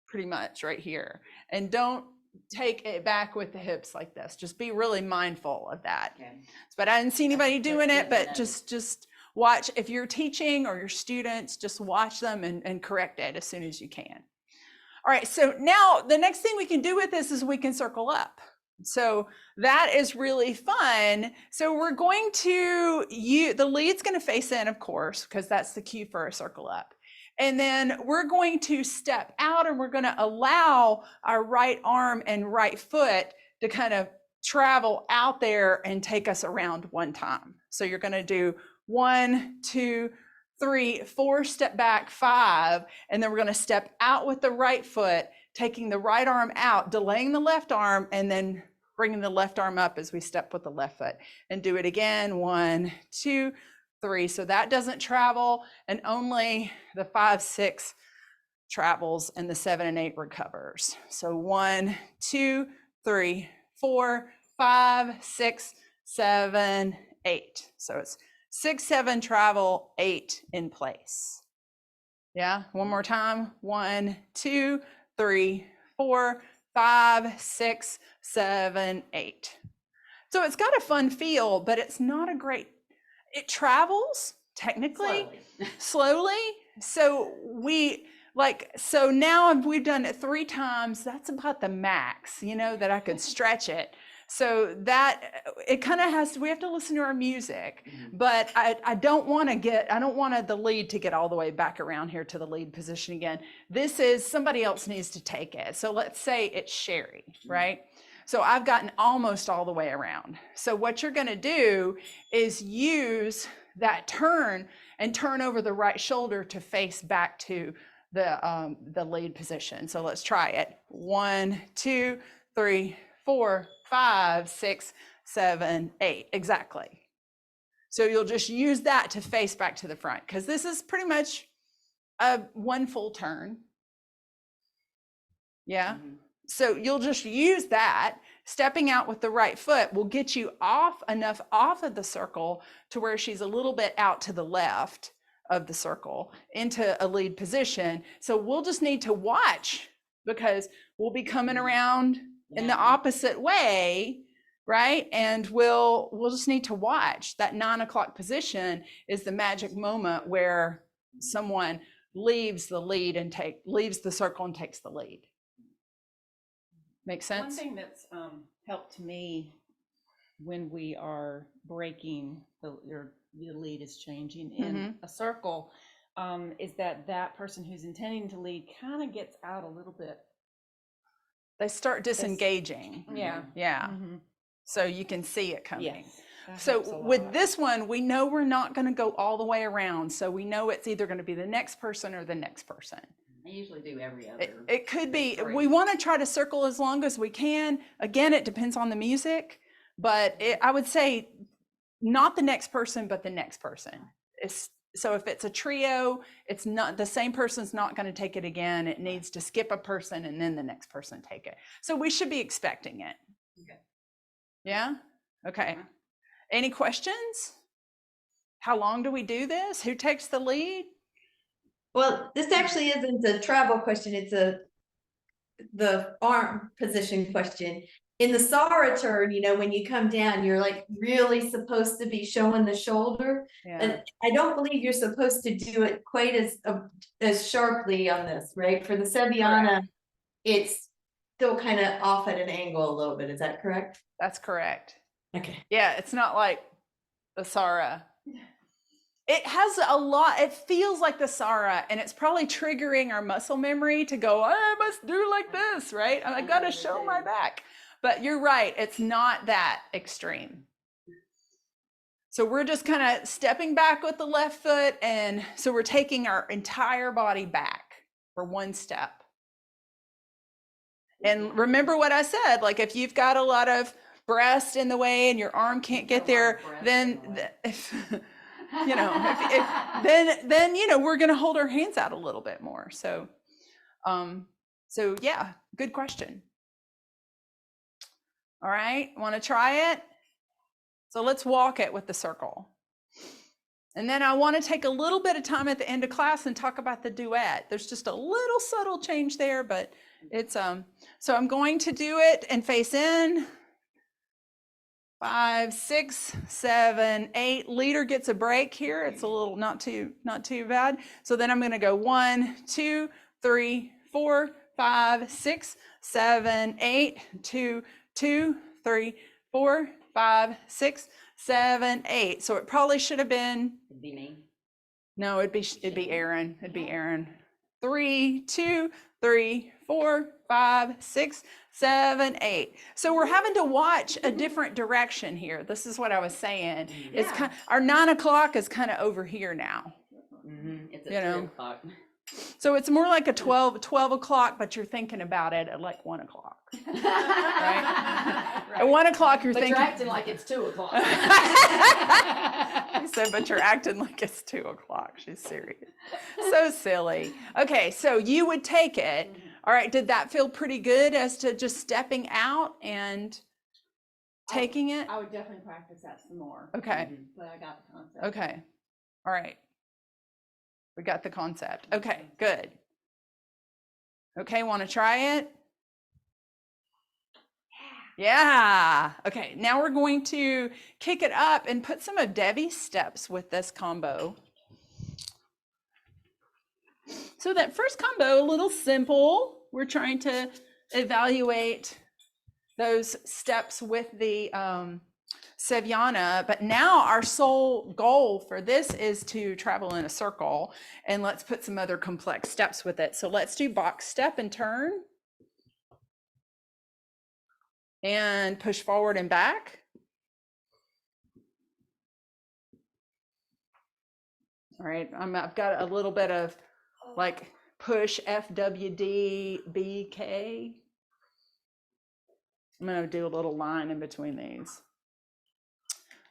[SPEAKER 1] pretty much right here. And don't take it back with the hips like this. Just be really mindful of that. Okay. But I didn't see anybody doing it, but just watch. If you're teaching or your students, just watch them and correct it as soon as you can. All right, so now the next thing we can do with this is we can circle up. So that is really fun. So we're going to, the lead's going to face in, of course, because that's the cue for a circle up. And then we're going to step out and we're going to allow our right arm and right foot to kind of travel out there and take us around one time. So you're going to do 1, 2, 3, 4, step back, 5, and then we're going to step out with the right foot, taking the right arm out, delaying the left arm, and then bringing the left arm up as we step with the left foot, and do it again. 1, 2, 3. So that doesn't travel, and only the 5, 6 travels, and the 7 and 8 recovers. So 1, 2, 3, 4, 5, 6, 7, 8. So it's 6, 7 travel, 8 in place. Yeah, one more time. 1, 2, 3, 4, 5, 6, 7, 8. So it's got a fun feel, but it's not a great, it travels technically slowly. So so now we've done it 3 times. That's about the max, that I could stretch it. So that it kind of we have to listen to our music, but I don't want the lead to get all the way back around here to the lead position again. Somebody else needs to take it. So let's say it's Sherry, right? So I've gotten almost all the way around. So what you're going to do is use that turn and turn over the right shoulder to face back to the lead position. So let's try it. 1, 2, 3, 4, 5, 6, 7, 8. Exactly. So you'll just use that to face back to the front, because this is pretty much one full turn. Yeah. So you'll just use that. Stepping out with the right foot will get you enough off of the circle to where she's a little bit out to the left of the circle into a lead position. So we'll just need to watch, because we'll be coming around in the opposite way, right? And we'll just need to watch. That 9 o'clock position is the magic moment where someone leaves the lead and leaves the circle and takes the lead. Make sense?
[SPEAKER 6] One thing that's helped me when we are breaking, the lead is changing in a circle, is that person who's intending to lead kind of gets out a little bit.
[SPEAKER 1] They start disengaging. Yeah. So you can see it coming.
[SPEAKER 6] Yes,
[SPEAKER 1] so with this one, we know we're not going to go all the way around. So we know it's either going to be the next person or the next person.
[SPEAKER 5] I usually do every other.
[SPEAKER 1] It could be, we want to try to circle as long as we can. Again, it depends on the music, but I would say not the next person, but the next person. So if it's a trio, it's not the same person's not going to take it again. It needs to skip a person and then the next person take it. So we should be expecting it.
[SPEAKER 5] Okay.
[SPEAKER 1] Yeah. Okay. Any questions? How long do we do this? Who takes the lead?
[SPEAKER 3] Well, this actually isn't a travel question. It's the arm position question. In the Sara turn, when you come down, you're like really supposed to be showing the shoulder.
[SPEAKER 1] Yeah.
[SPEAKER 3] And I don't believe you're supposed to do it quite as sharply on this, right? For the Sevillana, it's still kind of off at an angle a little bit. Is that correct?
[SPEAKER 1] That's correct.
[SPEAKER 3] Okay.
[SPEAKER 1] Yeah, it's not like the Sara. It has it feels like the Sara, and it's probably triggering our muscle memory to go, I must do like this, right? I got to show my back. But you're right, it's not that extreme. So we're just kind of stepping back with the left foot, and so we're taking our entire body back for one step. And remember what I said, like if you've got a lot of breast in the way and your arm can't get there, then then we're going to hold our hands out a little bit more. So yeah, good question. All right, want to try it? So let's walk it with the circle. And then I want to take a little bit of time at the end of class and talk about the duet. There's just a little subtle change there, but it's so I'm going to do it and face in. 5, 6, 7, 8. Leader gets a break here. It's a little not too bad. So then I'm going to go 1, 2, 3, 4, 5, 6, 7, 8. 2, 2, 3, 4, 5, 6, 7, 8. So it probably should have been.
[SPEAKER 5] It'd be me.
[SPEAKER 1] No, it'd be Aaron. It'd be Aaron. 3, 2, 3, 4, 5, 6, 7, 8. So we're having to watch a different direction here. This is what I was saying. It's our 9 o'clock is kind of over here now.
[SPEAKER 5] It's at 3 o'clock.
[SPEAKER 1] So it's more like a 12 o'clock, but you're thinking about it at like 1 o'clock. Right? At 1 o'clock, you're
[SPEAKER 5] But
[SPEAKER 1] thinking.
[SPEAKER 5] you're acting like it's 2 o'clock.
[SPEAKER 1] She said, but you're acting like it's 2 o'clock. She's serious. So silly. Okay, so you would take it. All right, did that feel pretty good as to just stepping out and taking it?
[SPEAKER 6] I would definitely practice that some more.
[SPEAKER 1] Okay.
[SPEAKER 6] But I got the concept.
[SPEAKER 1] Okay. All right. We got the concept. Okay, good. Okay, want to try it? Yeah. Okay, now we're going to kick it up and put some of Debbie's steps with this combo. So that first combo, a little simple. We're trying to evaluate those steps with the Seviana, but now our sole goal for this is to travel in a circle, and let's put some other complex steps with it. So let's do box step and turn and push forward and back. All right, I've got a little bit of like push FWD BK. I'm going to do a little line in between these.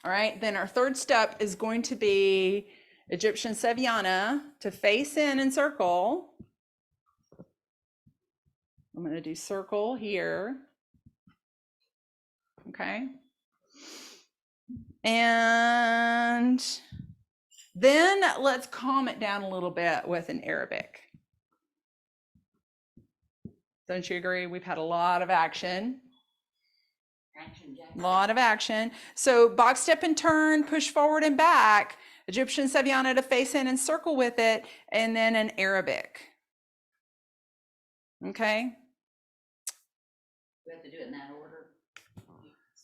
[SPEAKER 1] All right, then our third step is going to be Egyptian Seviana to face in and circle. I'm going to do circle here. Okay. And then let's calm it down a little bit with an Arabic. Don't you agree? We've had a lot of action. A lot of action. So box step and turn, push forward and back, Egyptian Seviana to face in and circle with it, and then an Arabic. Okay.
[SPEAKER 5] We have to do it in that order.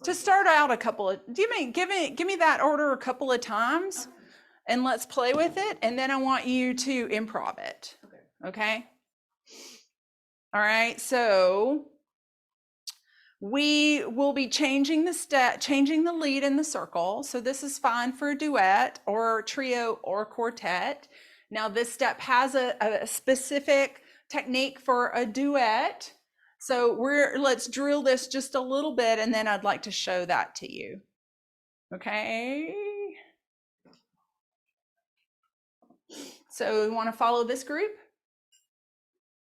[SPEAKER 1] To start out a couple of, give me that order a couple of times, and let's play with it, and then I want you to improv it. Okay. All right. So we will be changing the lead in the circle. So this is fine for a duet or trio or quartet. Now this step has a specific technique for a duet. So let's drill this just a little bit, and then I'd like to show that to you. Okay. So we want to follow this group?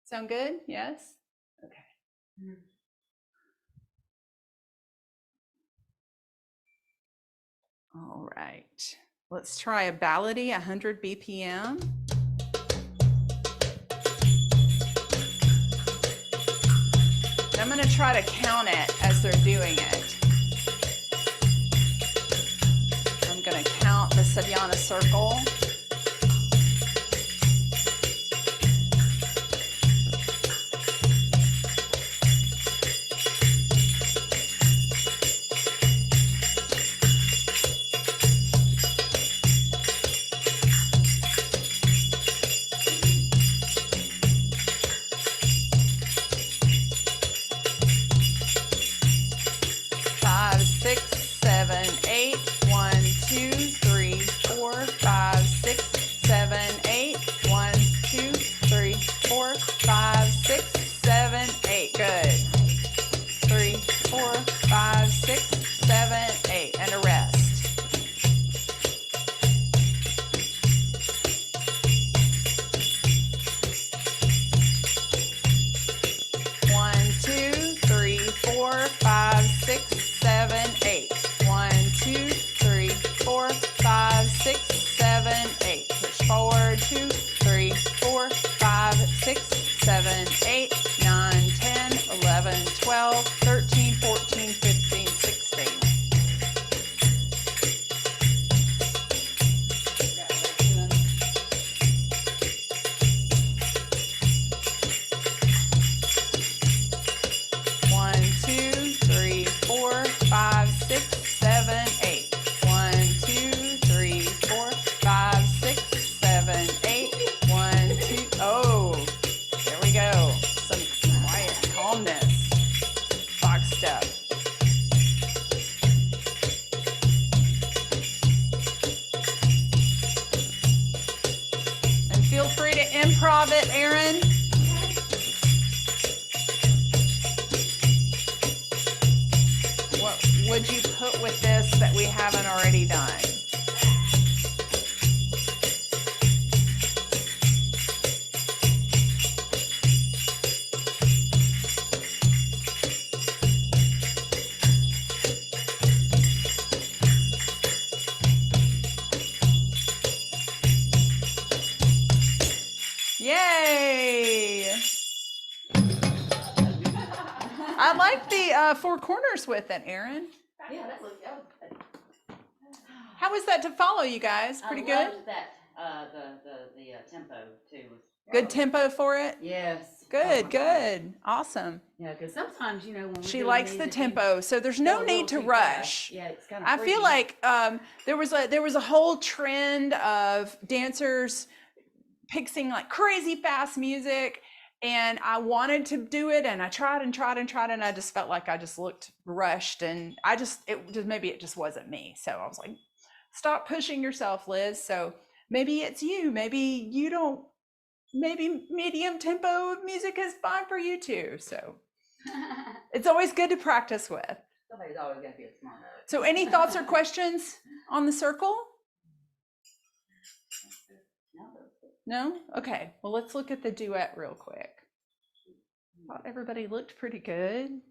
[SPEAKER 1] Sound good? Yes? Okay. All right, let's try a ballady, 100 BPM. And I'm going to try to count it as they're doing it. I'm going to count the Seviana circle. Five, six, seven, 8, 1, 2, 3, 4, 5, that we haven't already done. Yay! I like the four corners with it, Erin.
[SPEAKER 5] Yeah, that was good.
[SPEAKER 1] How was that to follow, you guys? Pretty
[SPEAKER 5] I
[SPEAKER 1] good?
[SPEAKER 5] loved that, the tempo too. Was
[SPEAKER 1] Good tempo for it?
[SPEAKER 5] Yes.
[SPEAKER 1] Good,
[SPEAKER 5] Oh my gosh.
[SPEAKER 1] good. Awesome.
[SPEAKER 5] Yeah, because sometimes, you know, when we're
[SPEAKER 1] She
[SPEAKER 5] doing
[SPEAKER 1] likes the
[SPEAKER 5] music,
[SPEAKER 1] tempo, so there's
[SPEAKER 5] you
[SPEAKER 1] no
[SPEAKER 5] go a
[SPEAKER 1] need
[SPEAKER 5] little
[SPEAKER 1] to
[SPEAKER 5] too
[SPEAKER 1] rush.
[SPEAKER 5] fast. Yeah, it's kind of
[SPEAKER 1] I feel like there was a whole trend of dancers picking like crazy fast music, and I wanted to do it, and I tried and tried and tried, and I just felt like I just looked rushed, and maybe it just wasn't me. So I was like, stop pushing yourself, Liz. So maybe it's you. Maybe you don't. Maybe medium tempo music is fine for you too. So it's always good to practice with.
[SPEAKER 5] Somebody's always got to be a smart.
[SPEAKER 1] So any thoughts or questions on the circle? No? Okay. Well, let's look at the duet real quick. Thought everybody looked pretty good.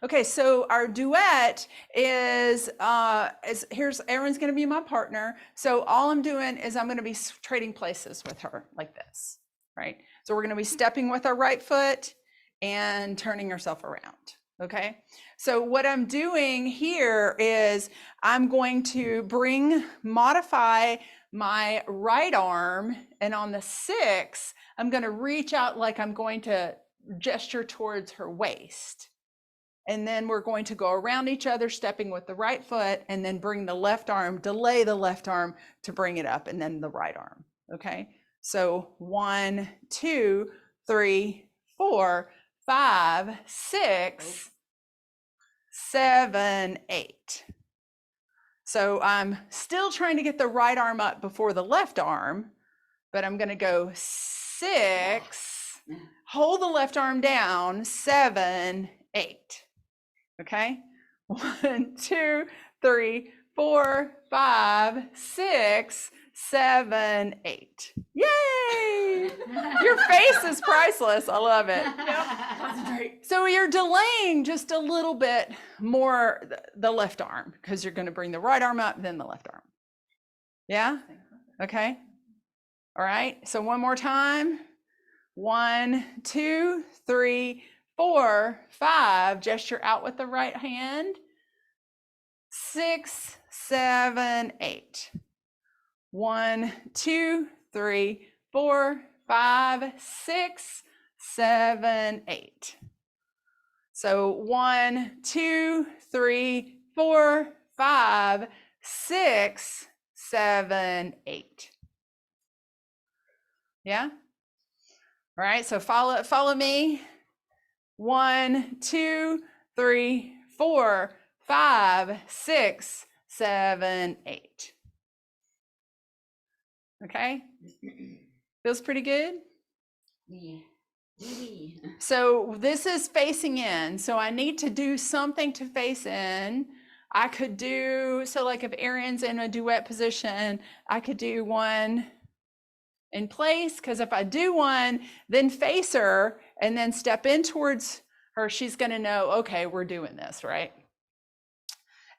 [SPEAKER 1] Okay, so our duet is here's Erin's going to be my partner. So all I'm doing is I'm going to be trading places with her like this, right? So we're going to be stepping with our right foot and turning herself around. Okay, so what I'm doing here is I'm going to modify my right arm, and on the 6, I'm going to reach out like I'm going to gesture towards her waist. And then we're going to go around each other, stepping with the right foot, and then bring the left arm, delay the left arm to bring it up, and then the right arm. Okay, so 1, 2, 3, 4, 5, 6, 7, 8. So I'm still trying to get the right arm up before the left arm, but I'm going to go 6, hold the left arm down, 7, 8. Okay, 1, 2, 3, 4, 5, 6, 7, 8. Yay! Your face is priceless. I love it. Concentrate. So you're delaying just a little bit more the left arm, because you're going to bring the right arm up, then the left arm. Yeah? Okay. All right. So one more time. 1, 2, 3, 4, 5. Gesture out with the right hand. 6, 7, 8. 1, 2, 3, 4, 5, 6, 7, 8. So 1, 2, 3, 4, 5, 6, 7, 8. Yeah? All right, so follow me. 1, 2, 3, 4, 5, 6, 7, 8. Okay? Feels pretty good?
[SPEAKER 5] Yeah.
[SPEAKER 1] So this is facing in. So I need to do something to face in. I could do, so like if Erin's in a duet position, I could do one in place, because if I do one, then face her and then step in towards her, she's going to know, okay, we're doing this, right?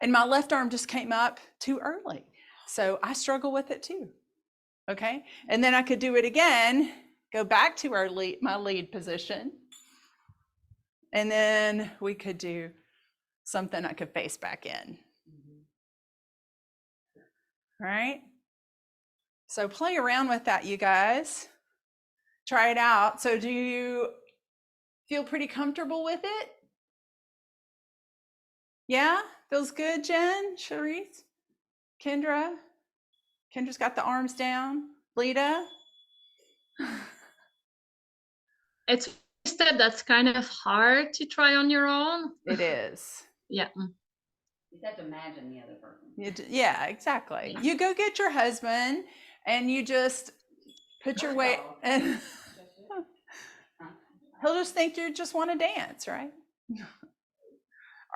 [SPEAKER 1] And my left arm just came up too early. So I struggle with it too. Okay. And then I could do it again, go back to my lead position. And then we could do something I could face back in. All right. So play around with that, you guys. Try it out. So do you feel pretty comfortable with it? Yeah? Feels good, Jen? Charisse? Kendra? Kendra's got the arms down. Lita?
[SPEAKER 2] It's a step that's kind of hard to try on your own.
[SPEAKER 1] It is.
[SPEAKER 2] Yeah.
[SPEAKER 5] You have to imagine the other person.
[SPEAKER 1] Yeah, exactly. You go get your husband and you just put your weight, and he'll just think you just want to dance, right?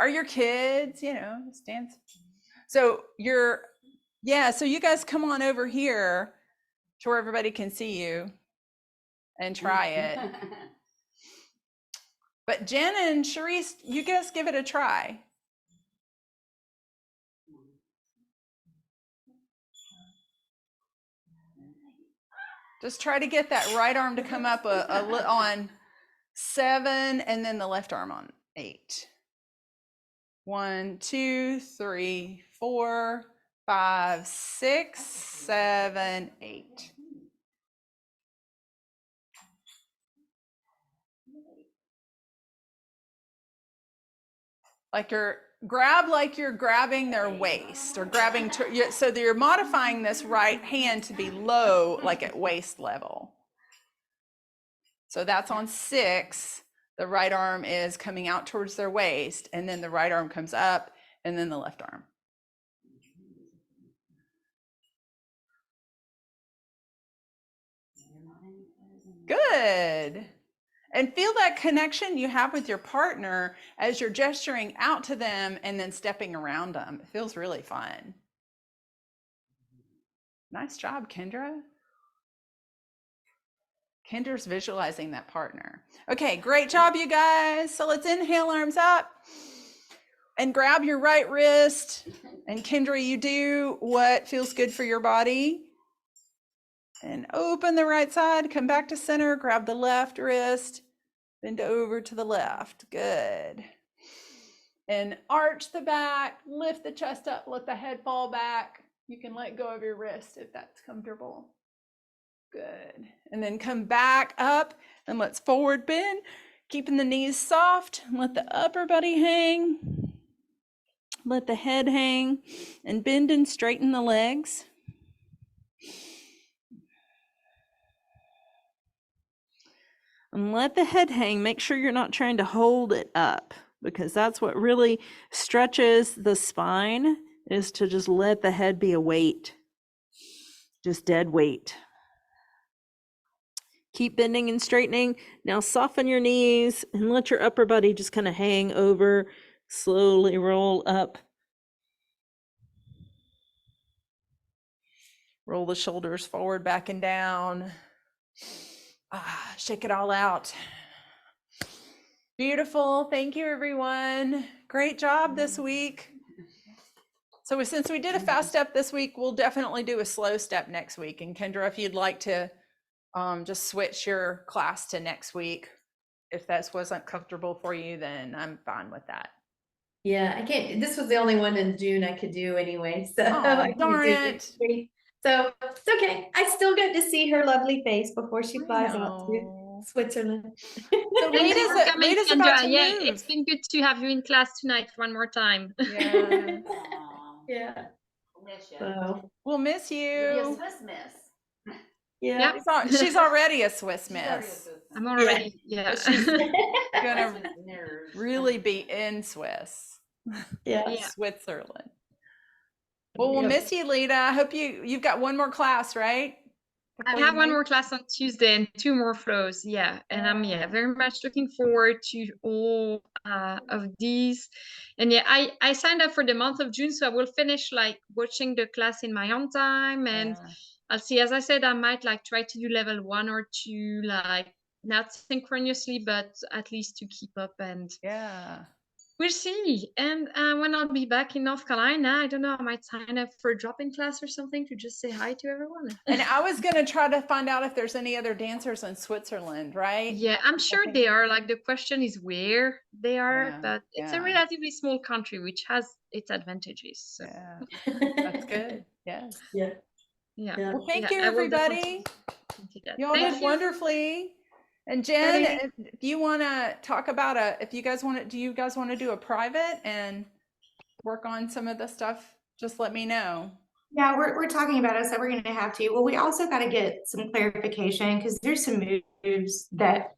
[SPEAKER 1] Or your kids, just dance. So so you guys come on over here to where everybody can see you and try it. But Jen and Sharice, you guys give it a try. Just try to get that right arm to come up on 7 and then the left arm on 8. 1, 2, 3, 4, 5, 6, 7, 8. Like you're grabbing their waist or grabbing so that you're modifying this right hand to be low, like at waist level. So that's on 6. The right arm is coming out towards their waist, and then the right arm comes up, and then the left arm. Good. And feel that connection you have with your partner as you're gesturing out to them and then stepping around them. It feels really fun. Nice job, Kendra. Kendra's visualizing that partner. Okay, great job, you guys. So let's inhale, arms up, and grab your right wrist. And Kendra, you do what feels good for your body. And open the right side, come back to center, grab the left wrist, bend over to the left. Good. And arch the back, lift the chest up, let the head fall back. You can let go of your wrist if that's comfortable. Good. And then come back up and let's forward bend, keeping the knees soft. Let the upper body hang. Let the head hang and bend and straighten the legs. And let the head hang. Make sure you're not trying to hold it up, because that's what really stretches the spine, is to just let the head be a weight, just dead weight. Keep bending and straightening. Now soften your knees and let your upper body just kind of hang over. Slowly roll up. Roll the shoulders forward, back and down. Shake it all out. Beautiful. Thank you, everyone. Great job this week. So since we did a fast step this week, we'll definitely do a slow step next week. And Kendra, if you'd like to just switch your class to next week, if that wasn't comfortable for you, then I'm fine with that.
[SPEAKER 3] Yeah, I can't. This was the only one in June I could do anyway. So
[SPEAKER 1] Oh, darn it.
[SPEAKER 3] So it's okay. I still get to see her lovely face before she flies out to Switzerland.
[SPEAKER 1] So
[SPEAKER 2] Thanks for coming,
[SPEAKER 1] Rita's about to
[SPEAKER 2] Kendra.
[SPEAKER 1] move.
[SPEAKER 2] It's been good to have you in class tonight one more time.
[SPEAKER 1] Yeah.
[SPEAKER 3] Yeah.
[SPEAKER 5] Miss you.
[SPEAKER 3] So
[SPEAKER 1] We'll miss
[SPEAKER 5] You'll be a
[SPEAKER 1] you.
[SPEAKER 5] Swiss miss.
[SPEAKER 3] yeah.
[SPEAKER 1] She's already a Swiss
[SPEAKER 5] She's already a
[SPEAKER 1] miss.
[SPEAKER 5] Swiss miss.
[SPEAKER 2] I'm already, yeah.
[SPEAKER 1] She's gonna
[SPEAKER 5] Nerves.
[SPEAKER 1] really be in Swiss.
[SPEAKER 3] Yeah.
[SPEAKER 2] Yeah.
[SPEAKER 1] Switzerland. Well, we'll miss you, Lita. I hope you've got one more class, right?
[SPEAKER 2] I have one more class on Tuesday and 2 more flows. Yeah. And I'm very much looking forward to all of these. And yeah, I signed up for the month of June, so I will finish like watching the class in my own time. And I'll see, as I said, I might like try to do level 1 or 2, like not synchronously, but at least to keep up, and we'll see. And when I'll be back in North Carolina, I don't know, I might sign up for a drop-in class or something to just say hi to everyone.
[SPEAKER 1] And I was going to try to find out if there's any other dancers in Switzerland, right?
[SPEAKER 2] Yeah, I'm sure they are. Like, the question is where they are, but it's a
[SPEAKER 1] yeah.
[SPEAKER 2] relatively small country, which has its advantages. So.
[SPEAKER 1] Yeah, that's good. Yes.
[SPEAKER 3] Yeah.
[SPEAKER 2] Yeah.
[SPEAKER 1] Well, thank you,
[SPEAKER 2] I will
[SPEAKER 1] everybody.
[SPEAKER 2] definitely do that.
[SPEAKER 1] You all
[SPEAKER 2] Thank
[SPEAKER 1] did
[SPEAKER 2] you.
[SPEAKER 1] wonderfully. And Jen, if you want to talk about do you guys want to do a private and work on some of the stuff? Just let me know.
[SPEAKER 7] Yeah, we're talking about it, so we're going to have to. Well, we also got to get some clarification because there's some moves that